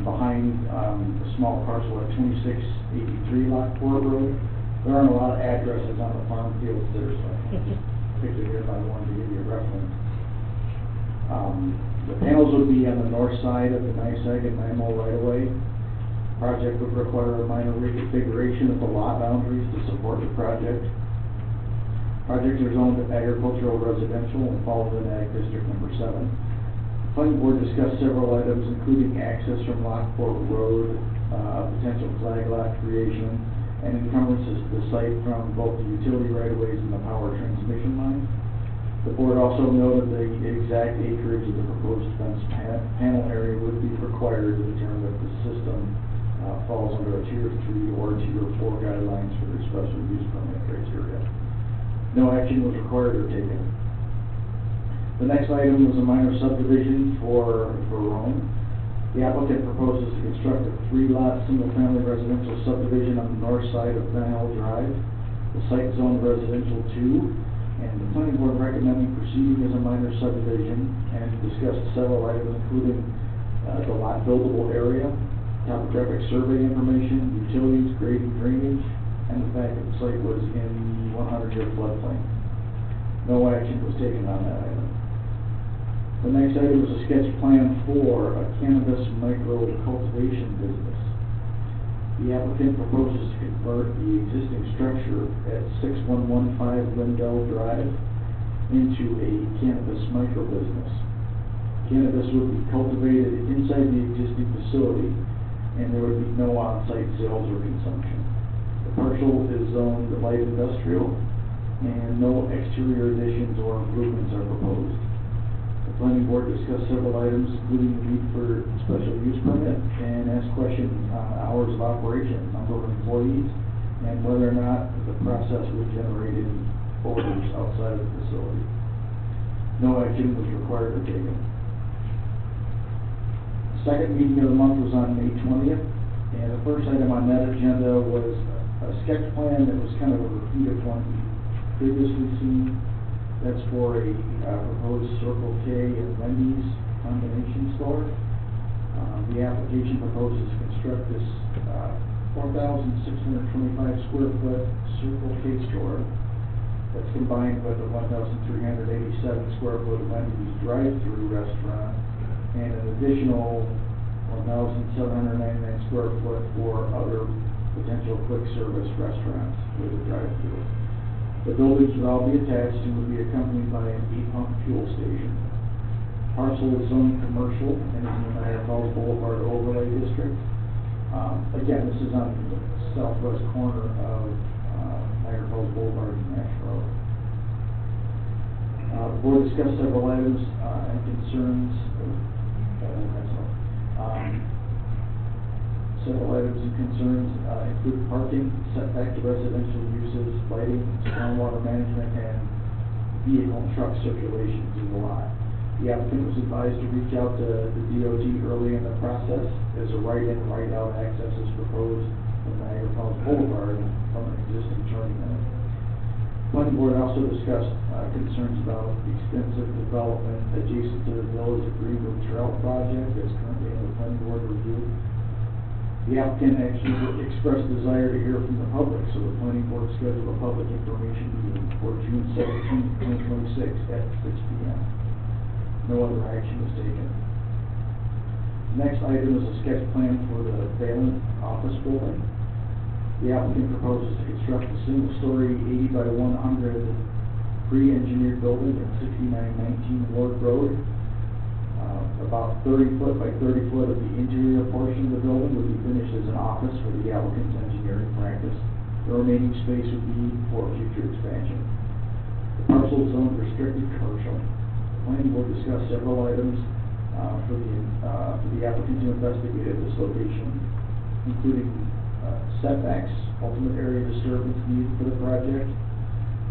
behind a small parcel at 2683 Lockport Road. There aren't a lot of addresses on the farm fields there, so I just picked it here by one to give you a reference. The panels would be on the north side of the NYSEG and NYMO right-of-way. Project would require a minor reconfiguration of the lot boundaries to support the project. Projects are zoned agricultural residential and fall within Ag District Number 7. The planning board discussed several items, including access from Lockport Road, potential flag lot creation, and encumbrances to the site from both the utility right-of-ways and the power transmission line. The board also noted the exact acreage of the proposed fence panel area would be required to determine if the system falls under a Tier 3 or Tier 4 guidelines for their special use permit criteria. No action was required or taken. The next item was a minor subdivision for Rome. The applicant proposes to construct a 3-lot single-family residential subdivision on the north side of Van Hill Drive. The site zone residential 2, and the planning board recommending proceeding as a minor subdivision and discussed several items, including the lot buildable area, topographic survey information, utilities, grading, drainage, and the fact that the site was in the 100-year floodplain. No action was taken on that item. The next item was a sketch plan for a cannabis micro cultivation business. The applicant proposes to convert the existing structure at 6115 Lindell Drive into a cannabis micro business. Cannabis would be cultivated inside the existing facility, and there would be no on-site sales or consumption. The parcel is zoned light industrial, and no exterior additions or improvements are proposed. The planning board discussed several items, including the need for special use permit, and asked questions on hours of operation, number of employees, and whether or not the process would generate any odors outside of the facility. No action was required or taken. The second meeting of the month was on May 20th, and the first item on that agenda was a sketch plan that was kind of a repeat of one we previously seen. That's for a proposed Circle K and Wendy's combination store. The application proposes to construct this 4,625 square foot Circle K store that's combined with a 1,387 square foot Wendy's drive-through restaurant and an additional 1,799 square foot for other potential quick service restaurants with a drive-through. The buildings would all be attached and would be accompanied by an 8-pump fuel station. Parcel is zoned commercial and is in the Niagara Falls Boulevard Overlay District. Again, this is on the southwest corner of Niagara Falls Boulevard and Nash Road. The board discussed several items and concerns. Several items and concerns include parking, setback to residential uses, lighting, stormwater management, and vehicle and truck circulation to the lot. The applicant was advised to reach out to the DOT early in the process, as a right-in, right-out access is proposed from Niagara Falls Boulevard from an existing turning lane. Planning board also discussed concerns about the extensive development adjacent to the Village of Greenwood Trail project that's currently in the planning board review. The applicant actually expressed desire to hear from the public, so the planning board scheduled a public information meeting for June 17, 2026 at 6 p.m. No other action was taken. The next item is a sketch plan for the Valent office building. The applicant proposes to construct a single-story 80 by 100 pre-engineered building at 6919 Ward Road. About 30 foot by 30 foot of the interior portion of the building would be finished as an office for the applicant's engineering practice. The remaining space would be for future expansion. The parcel is zoned restricted commercial. The planning board discussed several items for the applicant to investigate at this location, including setbacks, ultimate area disturbance needed for the project,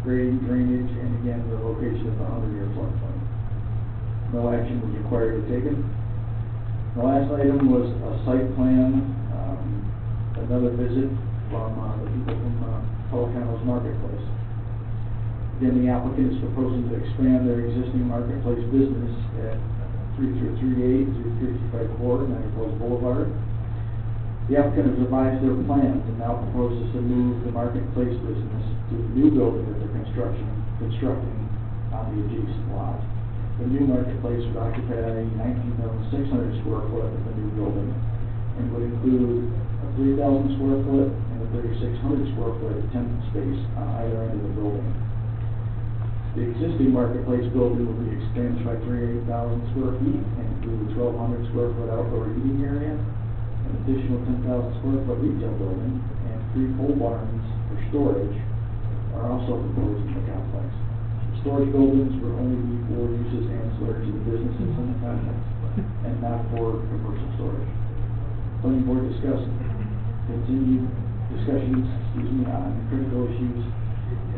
grading, drainage, and again, the location of the 100-year floodplain. No action was required or taken. The last item was a site plan, another visit from the people from Pelicanos Marketplace. Again, the applicant is proposing to expand their existing marketplace business at 3338 355 Niagara Falls Boulevard. The applicant has revised their plans and now proposes to move the marketplace business to the new building that they're constructing on the adjacent lot. The new marketplace would occupy 19,600 square foot of the new building and would include a 3,000 square foot and a 3,600 square foot tenant space on either end of the building. The existing marketplace building will be expanded by 38,000 square feet and include a 1,200 square foot outdoor eating area, an additional 10,000 square foot retail building, and 3 pole barns for storage are also proposed in the complex. Storage buildings would only be for uses ancillary to the businesses in the complex and not for commercial storage. Planning board discussed continued discussions, on critical issues,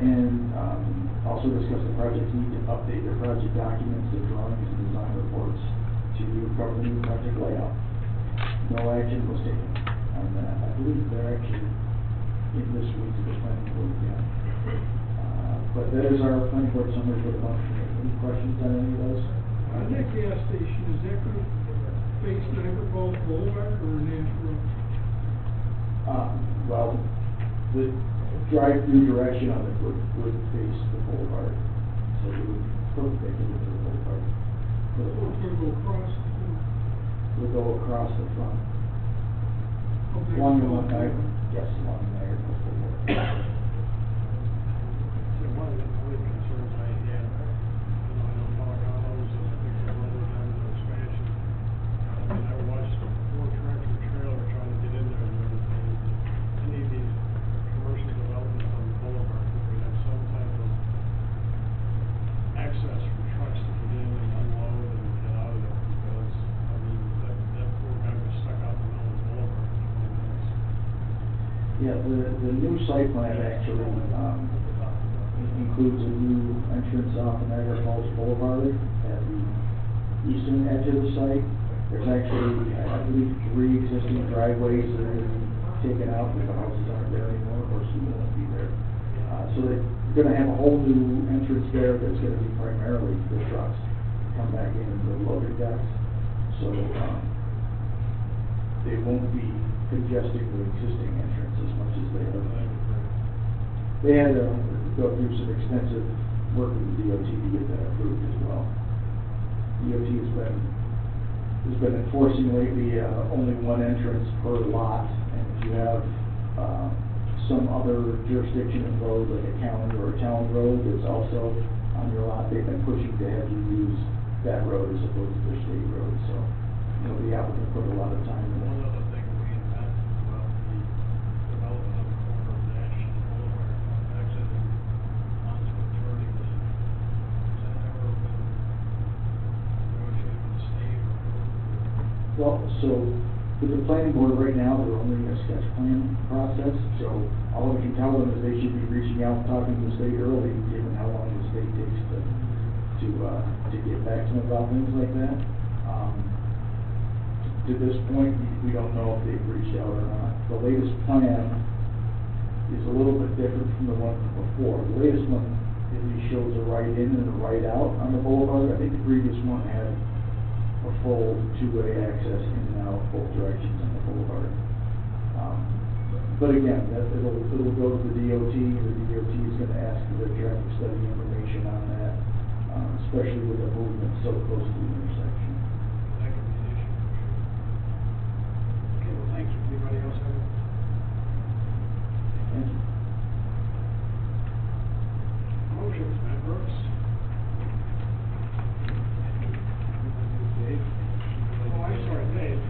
and also discussed the project's need to update their project documents, their drawings, and design reports to cover the new project layout. No action was taken on that. I believe they're actually in this week of the planning board again. But that is our planning board summary for the month. Any questions on any of those? That gas station, is that going to face Niagara Falls Boulevard or Nash Road? Well, the drive-through direction of it would face the boulevard, so it would perpendicular to the boulevard. So it's going to go across? Would go across the front. Okay. Along the Niagara, yes, along the Niagara Falls Boulevard. One of the concerns I had Yeah, the new site plan actually, includes a new entrance off of Niagara Falls Boulevard at the eastern edge of the site. There's actually, I believe, 3 existing driveways that are gonna be taken out, because the houses aren't there anymore, or soon won't be there. So they're gonna have a whole new entrance there that's gonna be primarily for trucks, come back in and the loading docks. So, they won't be congesting the existing entrance as much as they are. They had to go through some extensive work with the DOT to get that approved as well. DOT has been enforcing lately, only one entrance per lot, and if you have, some other jurisdiction involved, like a county or a town road that's also on your lot, they've been pushing to have you use that road as opposed to the state road, so, you know, the applicant put a lot of time in it. One other thing we invented about the development of the corner of National Boulevard, exiting onto a turning lane. Has that ever been negotiated with the state or? Well, so, with the planning board right now, they're only in a sketch plan process, so all we can tell them is they should be reaching out and talking to the state early, given how long the state takes to get back to them about things like that. To this point, we don't know if they've reached out or not. The latest plan is a little bit different from the one before. The latest one, it shows a right in and a right out on the boulevard. I think the previous one had a full two-way access in and out both directions on the boulevard. But again, it'll go to the DOT. The DOT is gonna ask for their traffic study information on that, especially with the movement so close to the intersection. That could be an issue. Okay, well, thanks. Anybody else have a? Thank you. Motions, Matt Brooks. Dave? Oh, I'm sorry, Dave.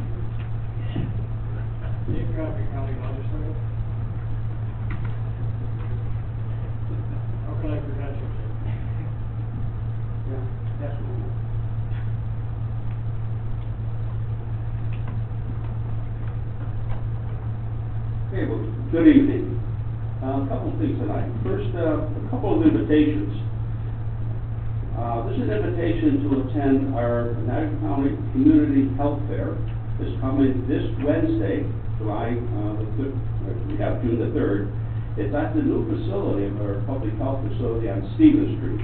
Dave Coffey, County Legislator. How can I prevent you, Dave? Yeah, that's what we want. Okay, well, good evening. A couple of things tonight. First, a couple of invitations. This is an invitation to attend our Niagara County Community Health Fair. It's coming this Wednesday, June the 3rd. It's at the new facility of our public health facility on Stevens Street.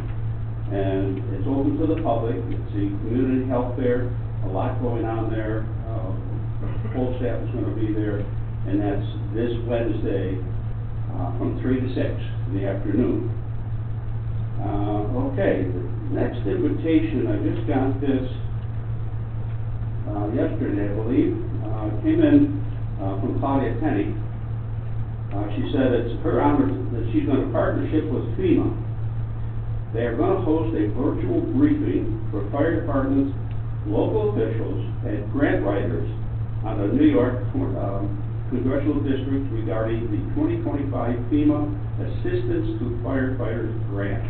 And it's open to the public. It's a community health fair, a lot going on there. The full staff is going to be there, and that's this Wednesday from 3 to 6 in the afternoon. Okay, the next invitation, I just got this yesterday, I believe. Came in from Claudia Penny. She said it's her honor that she's going to partnership with FEMA. They are going to host a virtual briefing for fire departments, local officials, and grant writers on the New York Congressional District regarding the 2025 FEMA Assistance to Firefighters Grant.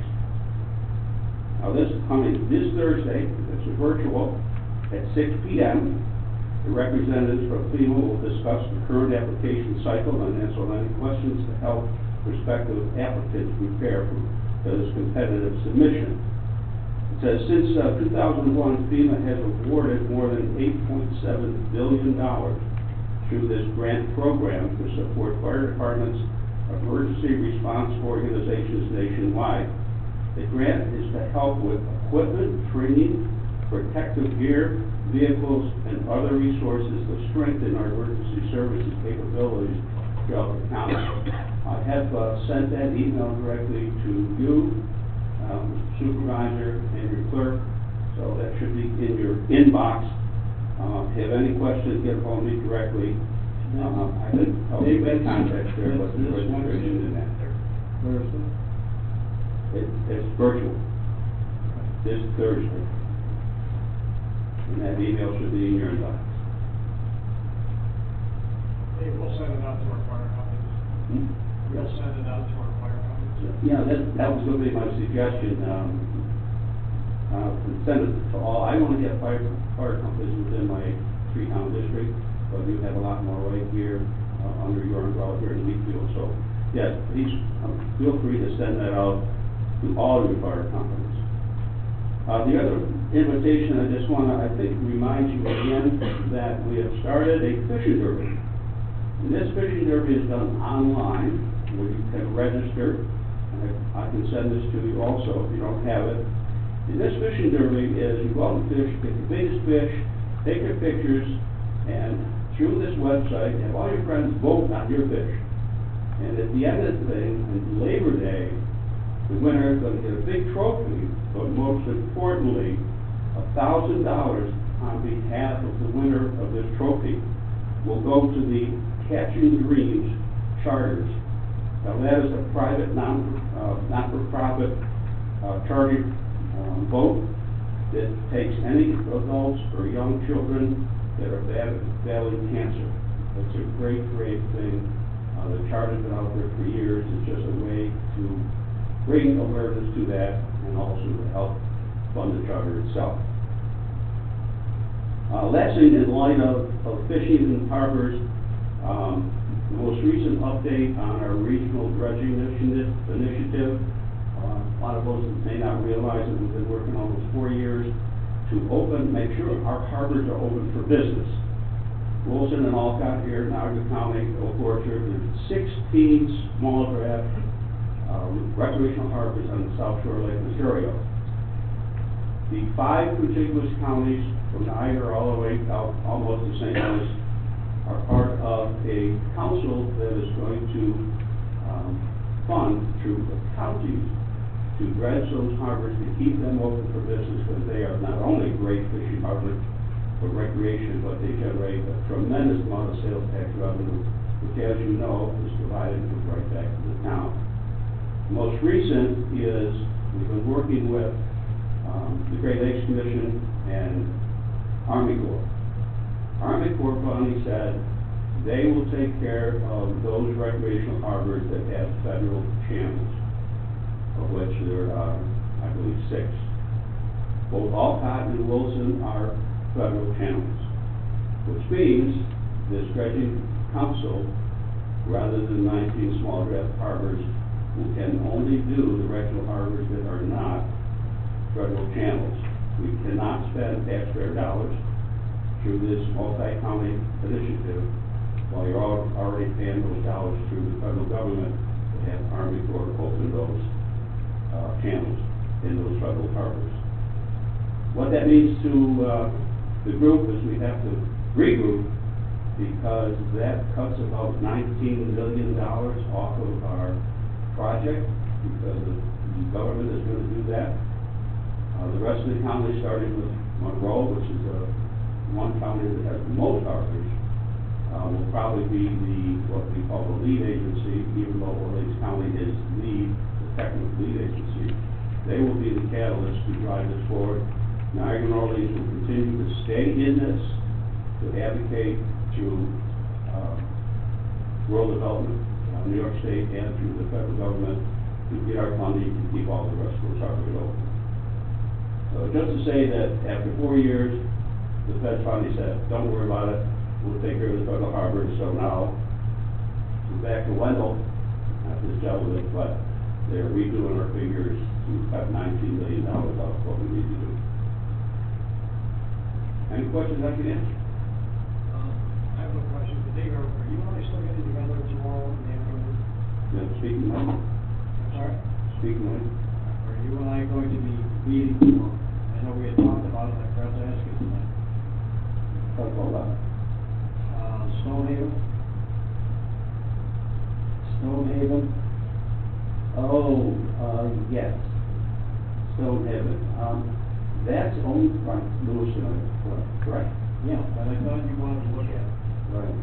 Now this is coming this Thursday. It's virtual at 6 p.m. The representatives from FEMA will discuss the current application cycle and answer any questions to help prospective applicants prepare for this competitive submission. It says since 2001, FEMA has awarded more than $8.7 billion through this grant program to support fire departments, emergency response organizations nationwide. The grant is to help with equipment, training, protective gear, vehicles, and other resources to strengthen our emergency services capabilities throughout the county. I have sent that email directly to you, supervisor, and your clerk, so that should be in your inbox. If you have any questions, get a hold of me directly. I think I'll be in contact there, but the registration in that. It's virtual. This Thursday. And that email should be in your inbox. Hey, we'll send it out to our fire companies. We'll send it out to our fire companies. Yeah, that was going to be my suggestion. Send it to all. I want to get fire companies within my 3-town district, but we have a lot more right here. under your umbrella here in Wheatfield. So, yes, please, feel free to send that out to all your fire companies. The other invitation, I just want to, I think, remind you again that we have started a fishing derby. And this fishing derby is done online, where you can register. And I can send this to you also if you don't have it. And this fishing derby is you go out and fish, get the biggest fish, take your pictures, and through this website, have all your friends vote on your fish. And at the end of the thing, on Labor Day, the winner is going to get a big trophy, but most importantly, $1,000 on behalf of the winner of this trophy will go to the Catching Dreams Charters. Now that is a private, not-for-profit charter vote that takes any adults or young children that are battling cancer. It's a great, great thing. The charter's been out there for years. It's just a way to bring awareness to that and also to help fund the charter itself. Lastly, in light of fishing in harbors, the most recent update on our regional dredging initiative, a lot of those may not realize that we've been working almost 4 years to make sure our harbors are open for business. Wilson and Alcott here in Ogden County, Oak Orchard, there's 16 small draft recreational harbors on the South Shore of Lake Ontario. The 5 contiguous counties from Niagara all the way out almost to St. Louis are part of a council that is going to fund through the counties to dredge those harbors to keep them open for business, because they are not only great fishing harbors for recreation, but they generate a tremendous amount of sales tax revenue, which, as you know, is provided right back to the town. Most recent is we've been working with the Great Lakes Commission and Army Corps. Army Corps finally said they will take care of those recreational harbors that have federal channels, of which there are, I believe, 6. Both Alcott and Wilson are federal channels, which means this dredging council, rather than 19 small draft harbors, who can only do the regional harbors that are not federal channels. We cannot spend taxpayer dollars through this multi-county initiative while you're already paying those dollars through the federal government to have Army Corps open those channels in those federal harbors. What that means to the group is we have to regroup, because that cuts about $19 million off of our project, because the government is going to do that. The rest of the county, starting with Monroe, which is one county that has the most harbors, will probably be what we call the lead agency, even though Orleans County is the technical lead agency. They will be the catalyst to drive this forward. Niagara and Orleans will continue to stay in this, to advocate through rural development, New York State, and through the federal government to get our funding to keep all the rest of those harbors open. So just to say that after 4 years, the Fed finally said, don't worry about it, we'll take care of the federal harbors. So now we're back to Wendell, not this gentleman, but they're redoing our figures to cut $19 million off what we need to do. Any questions I can answer? I have no questions, but Dave, are you and I still getting together tomorrow in the afternoon? Yeah, speaking of, I'm sorry? speaking of, Are you and I going to be meeting tomorrow? I know we had talked about it, I forgot to ask you tonight. talk about that. Stonehaven? Stonehaven? Oh, yes. Stonehaven. That's owned by Lewis and I, correct? Yeah, but I thought you wanted to look at it. Right.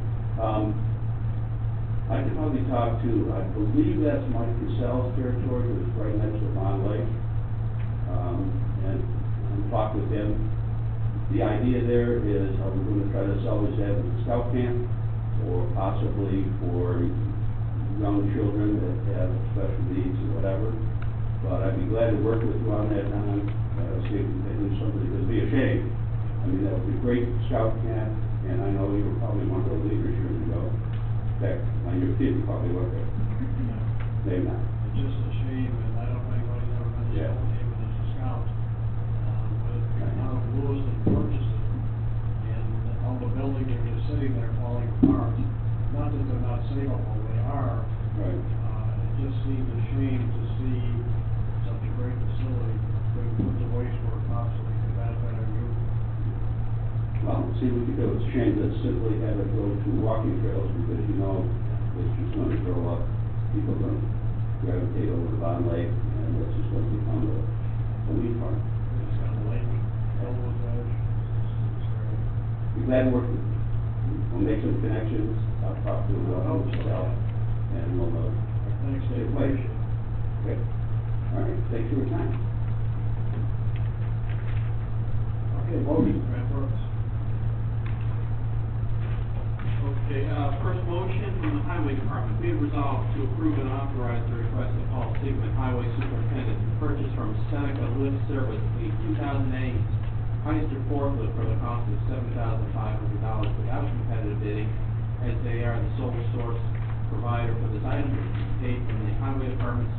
I could probably talk to, I believe that's Mike Cassell's territory, who's right next to Mon Lake. And talk with him. The idea there is, are we going to try to salvage that as a scout camp, or possibly for young children that have special needs or whatever. But I'd be glad to work with you on that, Don. See if we can do something. It'd be a shame. I mean, that would be a great scout camp, and I know you were probably one of the leaders years ago. Heck, when you're a kid, you probably were there. Maybe not. It's just a shame, and I don't know if anybody's ever been to Yeah. School Game as a scout. But the town of Lewiston purchased it, and all the buildings are just sitting there falling apart. Not that they're not savable, they are. Right. It just seems a shame to see such a great facility being put to waste where it possibly could benefit our youth. Well, see, we could do, it's a shame that simply have it go to walking trails, because you know, it's just gonna grow up, people are gonna gravitate over to Bond Lake, and it's just gonna become a weed farm. It's got a lake, Elwood Edge, it's great. Be glad to work with you. We'll make some connections, I'll talk to yourself, and we'll, Thanks, Dave, Wait. appreciate it. okay. All right, thanks for your time. Okay, motion, Grant Brooks. Okay, first motion from the Highway Department, be it resolved to approve and authorize the request of Paul Sigmund, Highway Superintendent, to purchase from Seneca Lift Service the 2008 Heister forklift for the cost of $7,500 without competitive bidding, as they are the sole source provider for this item, paid from the Highway Department's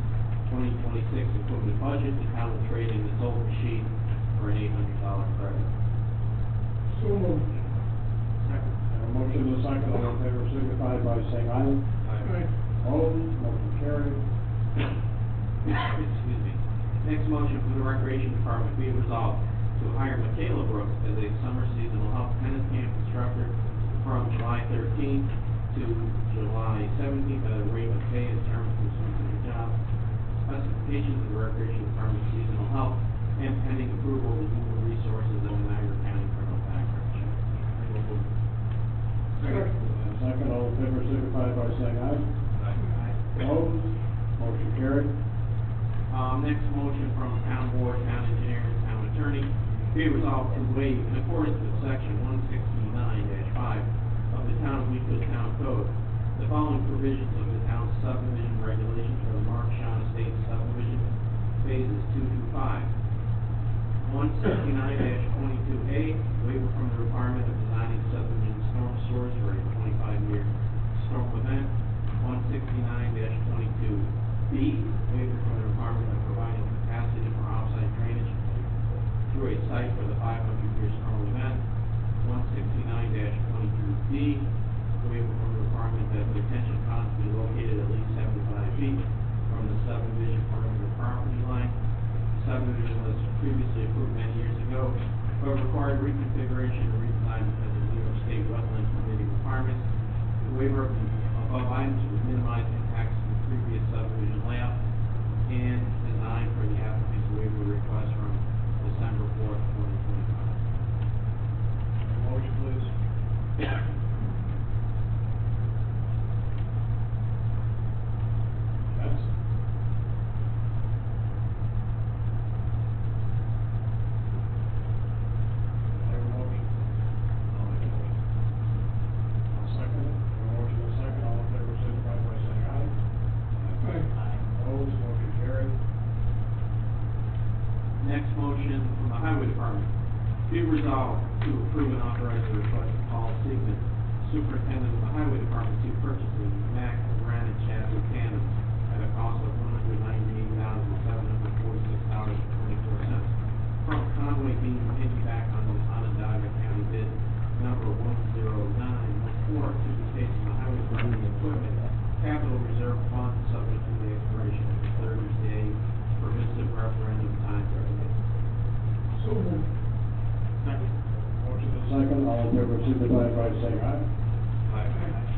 2026 equipment budget. The town will trade in this old machine for an $800 credit. So moved. Second. A motion and a second, all in favor signify by saying aye. Aye. Opposed, motion carried. Excuse me. Next motion from the Recreation Department, be it resolved to hire Michaela Brooks as a summer seasonal help tennis camp instructor from July 13th to July 17th at a rate of pay as terms pursuant to the job specifications of the Recreation Department seasonal help, and pending approval of the Human Resources and the Niagara County criminal background check. Second, all in favor signify by saying aye. Opposed, motion carried. Next motion from town board, town engineer, and town attorney, be it resolved to waive in accordance with section 169-5 of the town of Wheatwood Town Code, the following provisions of the town's subdivision regulations for the Mark Shawn Estates subdivision phases 2 through 5. 169-22A, waiver from the requirement of designing subdivision storm sewers for a 25-year storm event. 169-22B, waiver from the requirement of providing capacity for offsite drainage through a site for the 500-year storm event. 169-22D, waiver from the requirement that the retention ponds be located at least 75 feet from the subdivision perimeter property line. Subdivision was previously approved many years ago, but required reconfiguration and redesign because of New York State Wetland Committee requirements. The waiver of the above items would minimize impacts to the previous subdivision layout and design for the applicant's waiver request from December 4th, 2025. Motion, please. Yes. Have a motion. I'll make a motion. I'll second it. A motion and a second, all in favor signify by saying aye. Aye. Opposed, motion carried. Next motion from the Highway Department, be resolved to approve and authorize the request of Paul Sigmund, Superintendent of the Highway Department, to purchase a Mack granite chassis tandem at a cost of $198,746.24 from Conway Beam Manufacturing on the Onondaga County bid number 10914 to be paid from the Highway Department equipment capital reserve fund subject to the expiration of the 30-day permissive referendum time period. So moved. Second. Motion and a second, all in favor signify by saying aye.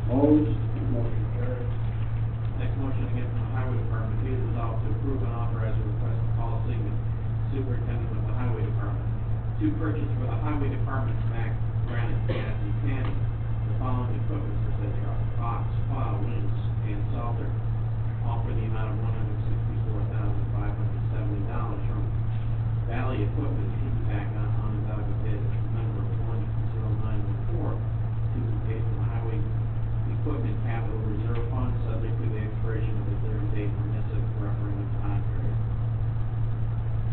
Opposed, motion carried. Next motion again from the Highway Department, be it resolved to approve and authorize a request of Paul Sigmund, Superintendent of the Highway Department, to purchase for the Highway Department's Mack granite chassis tandem the following equipment for said truck: box, plow, winch, and salter, all for the amount of $164,570 from Valley Equipment Feedback on Onondaga bid number 10914 to be paid from the Highway Equipment Capital Reserve Fund subject to the expiration of the 30-day permissive referendum time period.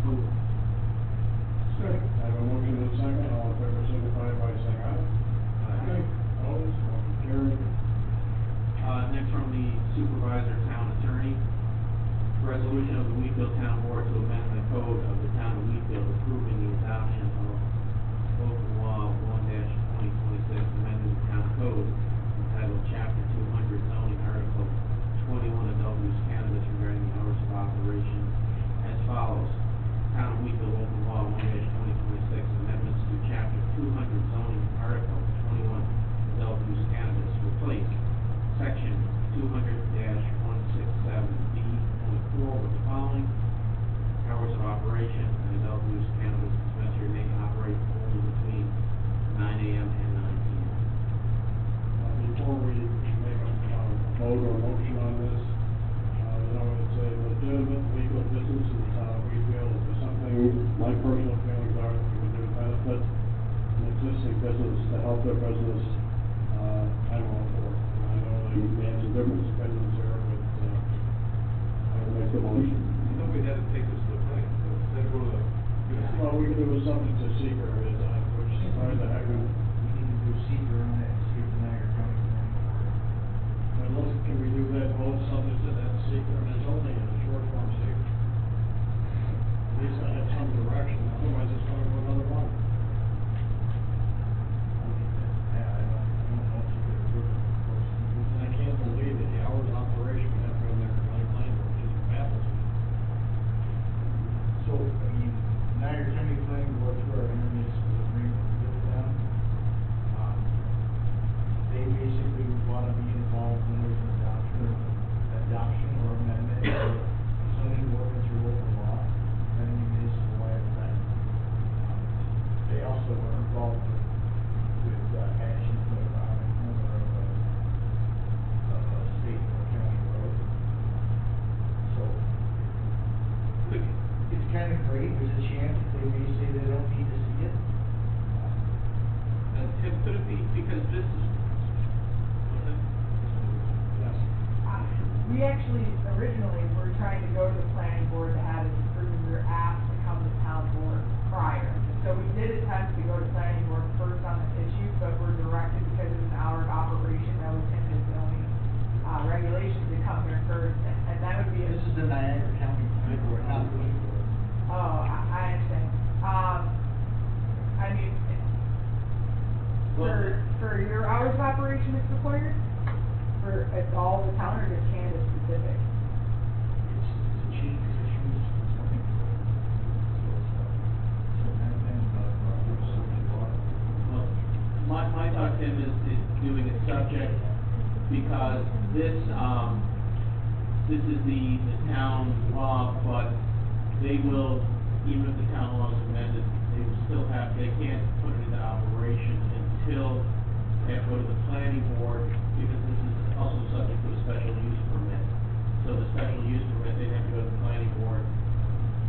Move. Second. I have a motion and a second, all in favor signify by saying aye. Aye. Opposed, motion carried. business, to help their business, I'm all for it. I know they had some different opinions there, but, I will make the motion. You know, we had to take this to the planning, then go to the, Well, we can do a subject to seeker, which is why the heck we need to do seeker on that, see if the Niagara County Planning Board. But look, can we do that both subjects to that seeker, and it's only a short form seeker? At least I have some direction, otherwise it's gonna go another one. Yeah, I don't know if you could approve it. And I can't believe that the hours of operation we have to go to Niagara County Planning Board, just baffles me. So, I mean, Niagara County Planning Board, through our intermunicipal agreement with them, they basically want to be involved when there's an adoption or amendment or zoning ordinance or local law, and the municipal way of that. They also are involved with actions that are on the corner of a state or county road. So, it's kind of great, there's a chance that they may say they don't need to see it. Tim, could it be, because this is, Yes. We actually originally were trying to go to the planning board to have it approved, we were asked to come to town board prior. So we did attempt to go to planning board first on the issue, but we're directed because it's an hour of operation that was in the zoning, regulations to come here first, and that would be. This is the Niagara County Planning Board, not the Planning Board. Oh, I understand. I mean, for your hours of operation it's required? For, it's all the town or just Canada specific? It's a cheap issue, it's nothing. well, my thought, Tim, is doing a subject, because this is the town law, but they will, even if the town law is amended, they will still have, they can't put it into operation until they have to go to the planning board, because this is also subject to a special use permit. So the special use permit, they'd have to go to the planning board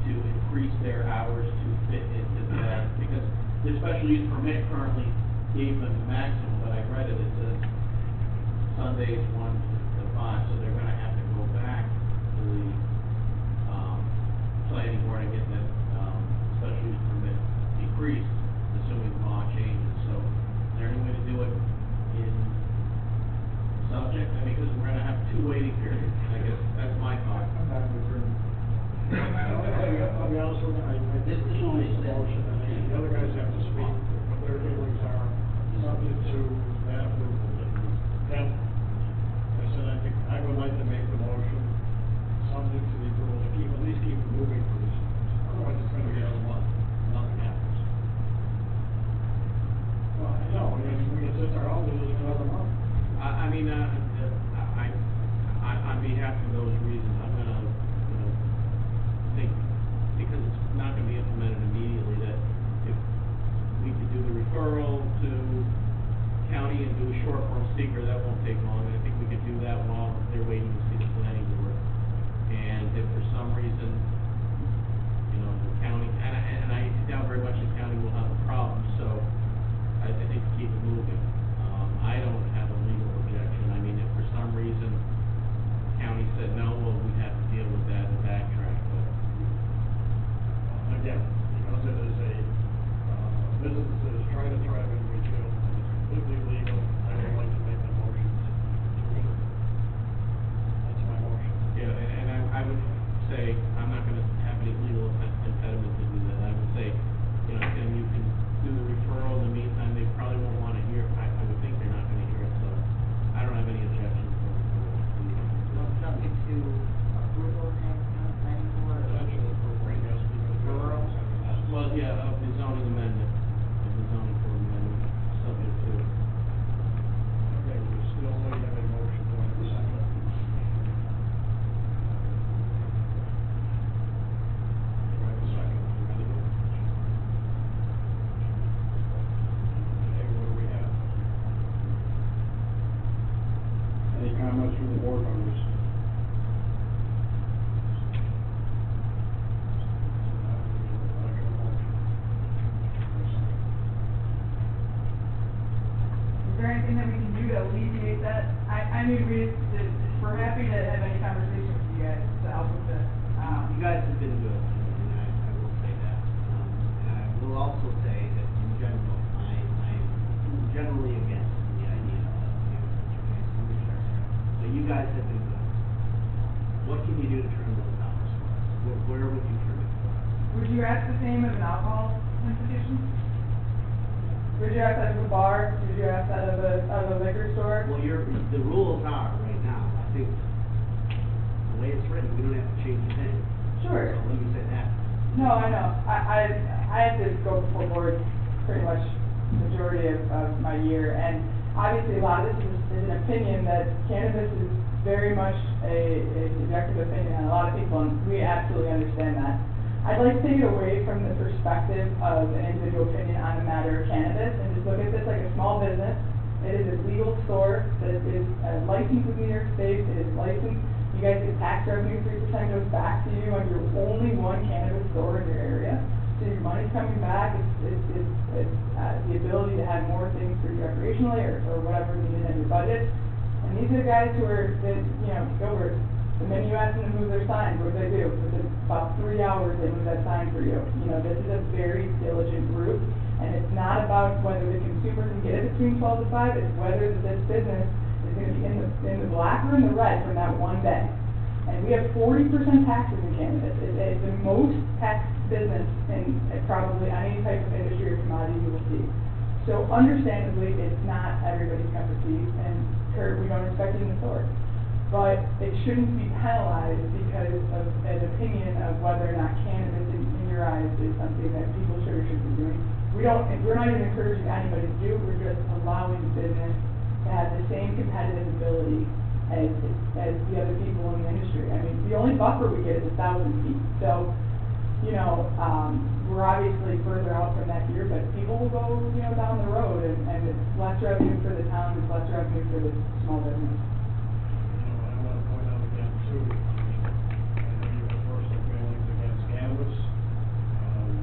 to increase their hours to fit into that, because the special use permit currently gave them the maximum, but I read it, it says Sundays 1 to 5, so they're gonna have to go back to the, planning board and get that, special use permit decreased, assuming the law changes. So is there any way to do it in subject? I mean, because we're gonna have 2 waiting periods, I guess, that's my thought. I'm not with I'll be honest with you, I did this only motion, I mean, the other guys have to speak, what their feelings are, subject to that approval. Then, I said, I would like to make the motion, subject to the approval, to keep, at least keep it moving for this. Otherwise, it's gonna be another month, nothing happens. Well, I know, I mean, we can sit there all day, it's another month. I mean, on behalf of those reasons, I'm gonna, think, because it's not gonna be implemented immediately, that if we could do the referral to county and do a short form seeker, that won't take long. I think we could do that while they're waiting to see the planning board. And if for some reason, the county, and I doubt very much the county will have a problem, so I think to keep it moving. I don't have a legal objection. I mean, if for some reason county said no, well, we'd have to deal with that and backtrack, but. Again, because it is a, business that is trying to thrive in Richfield, and it's completely legal, I would like to make that motion. That's my motion. Yeah, and I would say, I'm not gonna have any legal impediment to do that. I would say, Tim, you can do the referral. In the meantime, they probably won't wanna hear, I would think they're not gonna hear it, so I don't have any objections to Subject to approval of the planning board. Potential approval, yes, because. Well, yeah, of the zoning amendment, subject to. Okay, we still only have a motion going to the second. Do I have a second? Are we ready? Okay, what do we have? Any comments from the board members? anything that we can do to alleviate that? I mean, we're happy to have any conversation with you guys to help with this. You guys have been good, and I will say that. And I will also say that in general, I'm generally against the idea of, so you guys have been good. What can you do to trim those dollars for us? Where would you trim it for us? Would you ask the same of an alcohol institution? Would you ask that of a bar? Would you ask that of a liquor store? Well, the rules are, right now, I think, the way it's written, we don't have to change a thing. Sure. So let me say that. No, I know. I have to go before board pretty much majority of my year, and obviously a lot of this is an opinion that cannabis is very much a subjective opinion on a lot of people, and we absolutely understand that. I'd like to take it away from the perspective of an individual opinion on the matter of cannabis and just look at this like a small business. It is a legal store that is licensed in New York State. It is licensed. You guys get tax revenue, 3% goes back to you, and you're only one cannabis store in your area. So your money's coming back. It's the ability to have more things for you recreationally or whatever needed in your budget. And these are the guys who are, over. The minute you ask them to move their signs, what do they do? Within about 3 hours, they move that sign for you. This is a very diligent group, and it's not about whether the consumer can get it between 12 to 5, it's whether this business is going to be in the black or in the red from that one day. And we have 40% taxes in cannabis. It's the most taxed business in probably any type of industry or commodity you will see. So understandably, it's not everybody's cup of tea, and Kurt, we don't expect you in the store. But it shouldn't be penalized because of an opinion of whether or not cannabis in your eyes is something that people should or shouldn't be doing. We're not even encouraging anybody to do, we're just allowing business to have the same competitive ability as the other people in the industry. I mean, the only buffer we get is 1,000 feet. So, we're obviously further out from that here, but people will go, down the road, and it's less revenue for the town, it's less revenue for the small business. I want to point out again, too, I know you have personal feelings against cannabis, and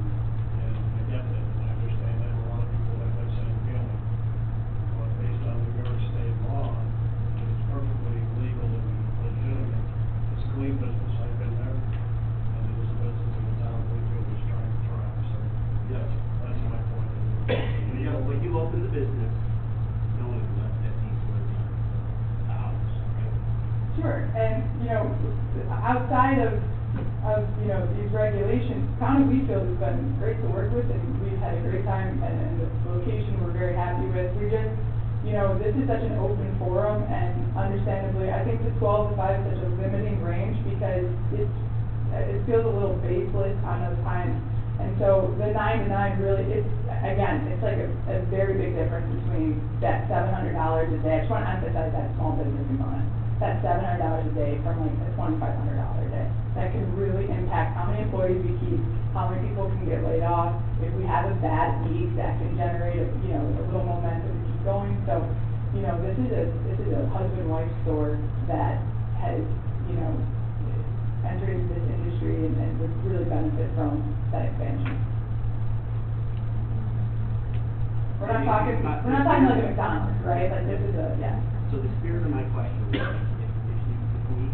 I get that, and I understand that a lot of people have that same feeling. But based on New York State law, it's perfectly legal and legitimate. It's a clean business, I've been there, and it is a business in the town of Wakefield is trying to thrive, so Yes. that's my point of view. When you open the business, no one can let that be where the house, right? Sure, and, outside of, these regulations, Town of Wheatfield has been great to work with, and we've had a great time, and the location we're very happy with. We just, this is such an open forum, and understandably, I think the 12 to 5 is such a limiting range, because it feels a little baseless on those times. And so the 9 to 9 really, it's like a very big difference between that $700 a day. I just want to emphasize that small business component. That $700 a day from like a $2,500 a day. That can really impact how many employees we keep, how many people can get laid off. If we have a bad week, that can generate a little momentum to keep going. So, this is a husband-wife store that has, entered into this industry and would really benefit from that expansion. We're not talking like a McDonald's, right? Like this is So the spirit of my question is, if we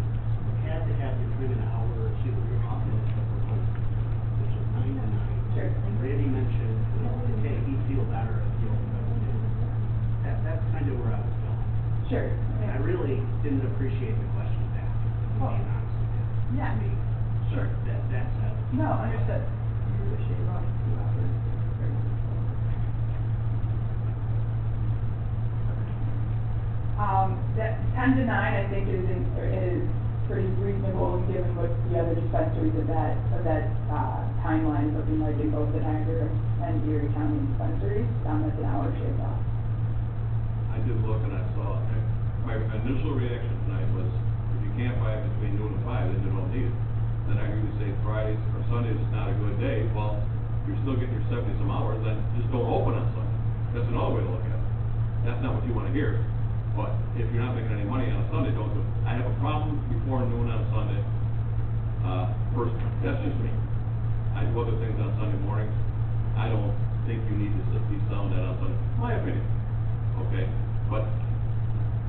had to have you trim an hour or two of your office that we're posting, which is 9 to 9. Sure. Randy mentioned, he'd feel better if you opened up the That's kind of where I was going. Sure. I really didn't appreciate the question back, to be honest with you. Yeah. I mean, Sure. That's it. No, understood. That 10 to 9, I think, is pretty reasonable, given what the other dispensaries of that timeline is looking like in both the Niagara and Erie County dispensaries. That's an hour shaved off. I did look and I saw, my initial reaction tonight was, if you can't buy it between noon and 5, then you don't need it. Then I heard you say Fridays or Sundays is not a good day. Well, you're still getting your 70 some hours, then just don't open on Sunday. That's another way to look at it. That's not what you want to hear. But if you're not making any money on a Sunday, don't do it. I have a problem before noon on Sunday. Personally, that's just me. I do other things on Sunday mornings. I don't think you need to be selling that on Sunday. My opinion. Okay? But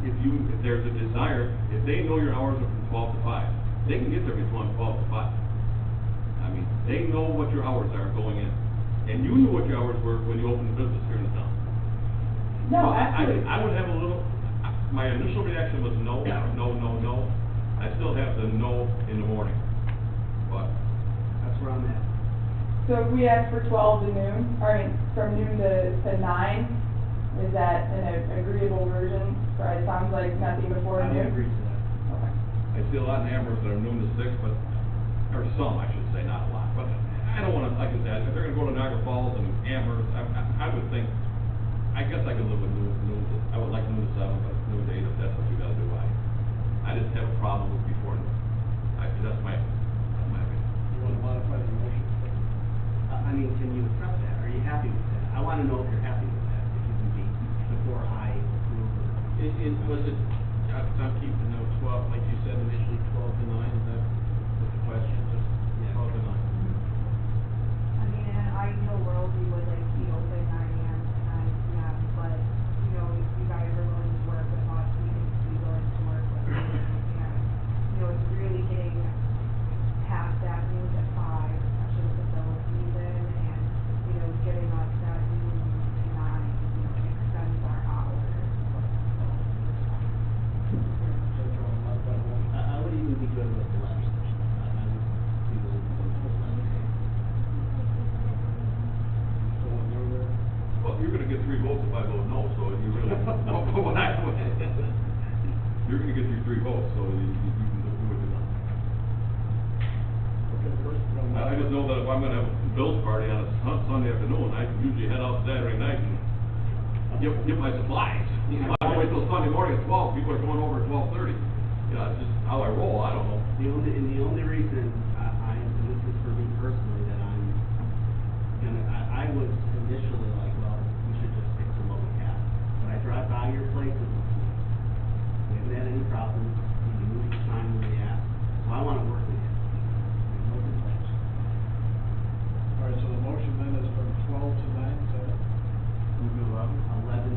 if there's a desire, if they know your hours are from 12 to 5, they can get there between 12 to 5. I mean, they know what your hours are going in. And you knew what your hours were when you opened the business here in the town. No, So absolutely. I would have a little, my initial reaction was no. I still have the no in the morning, but. That's where I'm at. So if we ask for 12 to noon, or I mean, from noon to 9, is that an agreeable version? Or it sounds like nothing before I noon? would agree to that. Okay. I see a lot in Amherst that are noon to 6, but, or some, I should say, not a lot, but I don't wanna, like I said, if they're gonna go to Niagara Falls and Amherst, I would think, I guess I could live with noon, I would like noon to 7, but noon to 8 if that's what you gotta do. I just have a problem with before noon. That's my opinion. You want to modify the motion? I mean, can you accept that? Are you happy with that? I wanna know if you're happy with that, if you can be, before I approve or. Was it, I'm keeping note 12, like you said initially, 12 to 9, is that what the question is? Yeah. 12 to 9. I mean, in an ideal world, we would like to be open 9 AM to 9 PM, but, you know, if you guys are willing to work with us, we can be willing to work with you. And, you know, it's really getting past that noon to 5, especially with the summer season, and, you know, giving us that noon to 9, you know, extends our hours. So you want to modify the motion? I would even be good with 11. I would be willing to go to 11. Still want to go there? Well, you're gonna get 3 votes if I vote no, so you really, you're gonna get your 3 votes, so you can do what you want. Okay, first, we're going to. I just know that if I'm gonna have a Bill's party on a Sunday afternoon, I usually head out Saturday night and get my supplies. You know, I wait till Sunday morning at 12, people are going over at 12:30. You know, it's just how I roll, I don't know. The only reason and this is for me personally, that I was initially like, well, we should just stick to what we have. But I drive by your place and we haven't had any problems, you move each time when we ask, so I wanna work with you. There's no complaints. All right, so the motion then is from 12 to 9, is that it? We'll do 11 to 11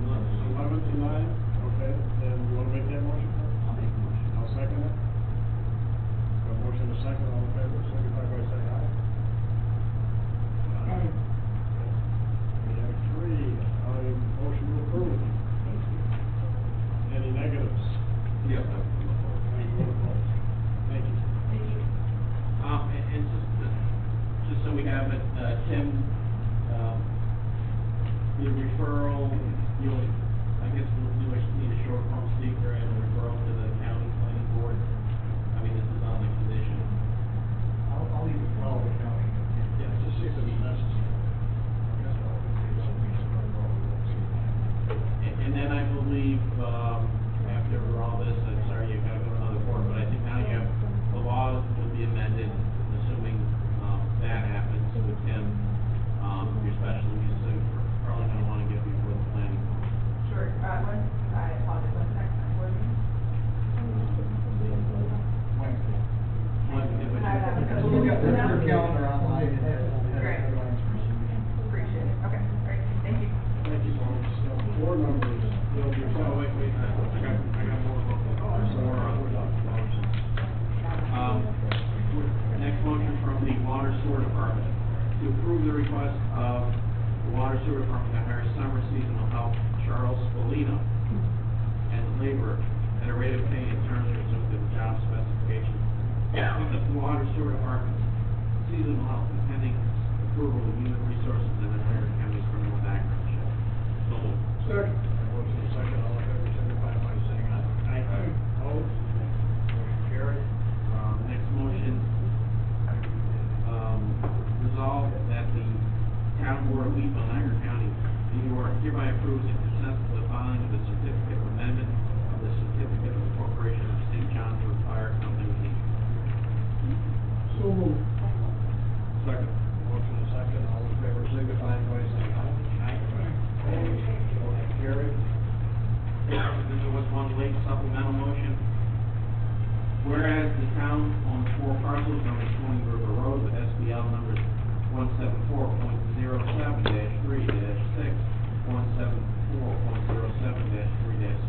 to 9, okay, then you want to make that motion? I'll make a motion. I'll second it. A motion and a second, all in favor, signify by saying aye. Aye. We have 3, motion to approve. Any negatives? Yes, Thank you. Thank you. And just so we have it, Tim, the referral, I guess we'll need a short form speaker and a referral to the county planning board. I mean, this is on the condition. I'll leave it follow the county. Yeah. Just see if it's necessary. And then I believe, after all this, I'm sorry, you gotta go to another board, but I think now you have, the laws will be amended, assuming, that happens with Tim, your special use, so you're probably gonna wanna get before the planning board. Sure, I apologize, when's the next time board meeting? We've got their calendar online. Great. Appreciate it, okay, great, thank you. Thank you, folks. Board members, you'll be. Wait, I got more. Next motion from the Water Sewer Department, to approve the request of the Water Sewer Department to hire summer seasonal help Charles Spalino as labor at a rate of pay in terms pursuant to the job specifications. The Water Sewer Department seasonal help is pending approval of Human Resources and the Iron County's criminal background check. So moved. Second. Motion and second, all in favor, signify by saying aye. Aye. Opposed? Motion carried. Next motion, resolve that the town board of Wheatville, Niagara County, New York, hereby approves and consents to the filing of the certificate of amendment of the certificate of incorporation of St. John's Wood Fire Company, Inc. So moved. Second. Motion and second, all in favor, signify by saying aye. Opposed? Motion carried. There was one late supplemental motion. Whereas the town owns 4 parcels on the Twin River Road with SBL numbers 174.07-3-6, 174.07-3-7,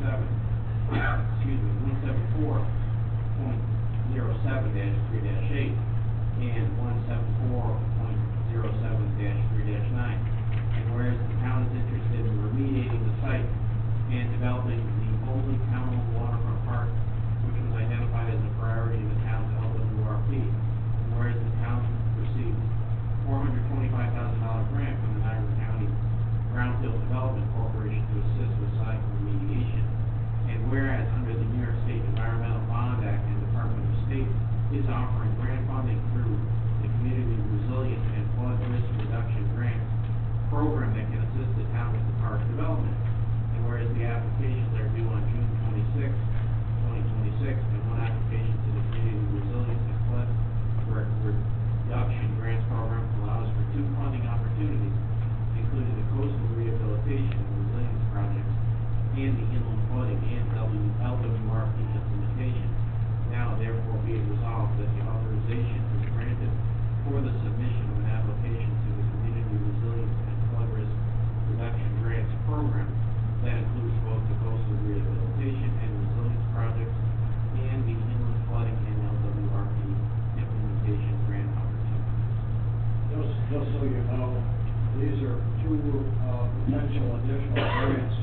potential additional grants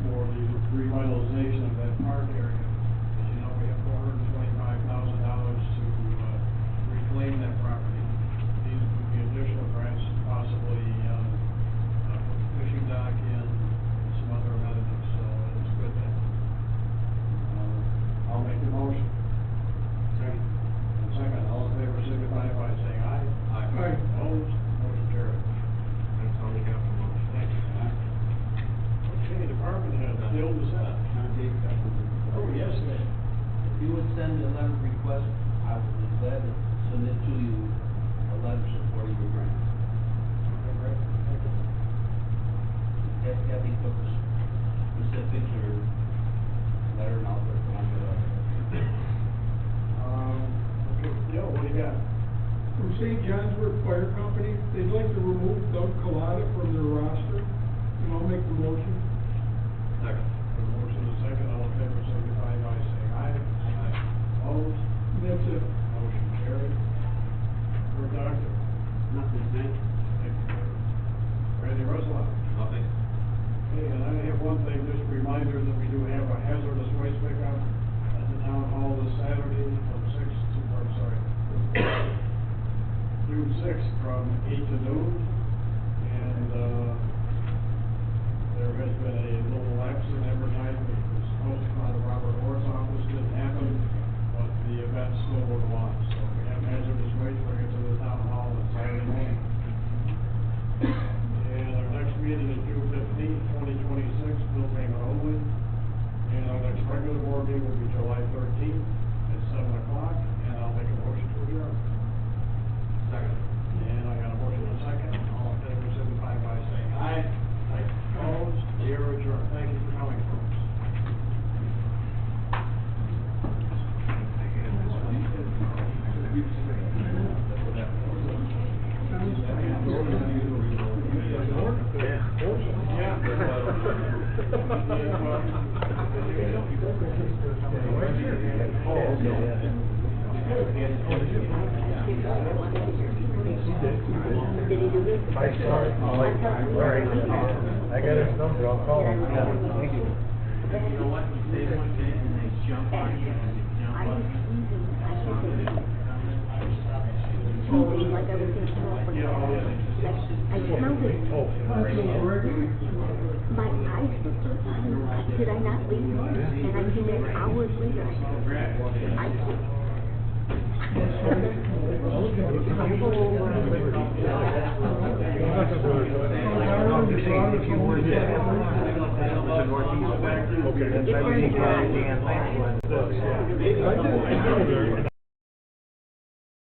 for the revitalization of that park area. As you know, we have $425,000 to reclaim that property. These would be additional grants, possibly put the fishing dock in, and some other amenities, so it's a good thing. I'll make the motion. Second. Second, all in favor, signify by saying aye. Aye. Aye. Opposed, motion carried. That's all we have for motion. Thank you. Okay, department head, Bill Bissett. Oh, yes, ma'am. If you would send a letter of request, I would be glad to submit to you a letter supporting your grant. Okay, great. Thank you. Kathy took the specifics or letter and I'll put it on the, Okay, Bill, what do you got? From St. Johnsburg Fire Company, they'd like to remove Doug Collada from their roster, and I'll make the motion. Second. A motion and a second, all in favor, signify by saying aye. Aye. Opposed, That's it. motion carried. For doctor. Nothing, thank you. Thank you. Randy Roseland. Nothing. Okay, and I have one thing, just a reminder that we do have a hazardous waste pickup at the town hall this Saturday from June 6th from 8 to noon. And, there has been a little lapse in advertising. It was supposed to come out of Robert Orr's office, didn't happen, but the event still will go on. So we have hazardous waste, bring it to the town hall on Saturday morning. And our next meeting is June 15th, 2026, bill payment only. And our next regular board meeting will be July 13th at 7 o'clock, and I'll make a motion to adjourn. Second. And I got a motion and a second. All in favor, signify by saying aye. Aye. Opposed? We are adjourned. Thank you for coming, folks. I got his number, I'll call him. Thank you. You know what, you say one thing and they jump on you and they jump on you. Like I was going to come up with, I smelled it. My eyes were closed. Did I not leave? And I came in hours later. I If you were to, okay, that's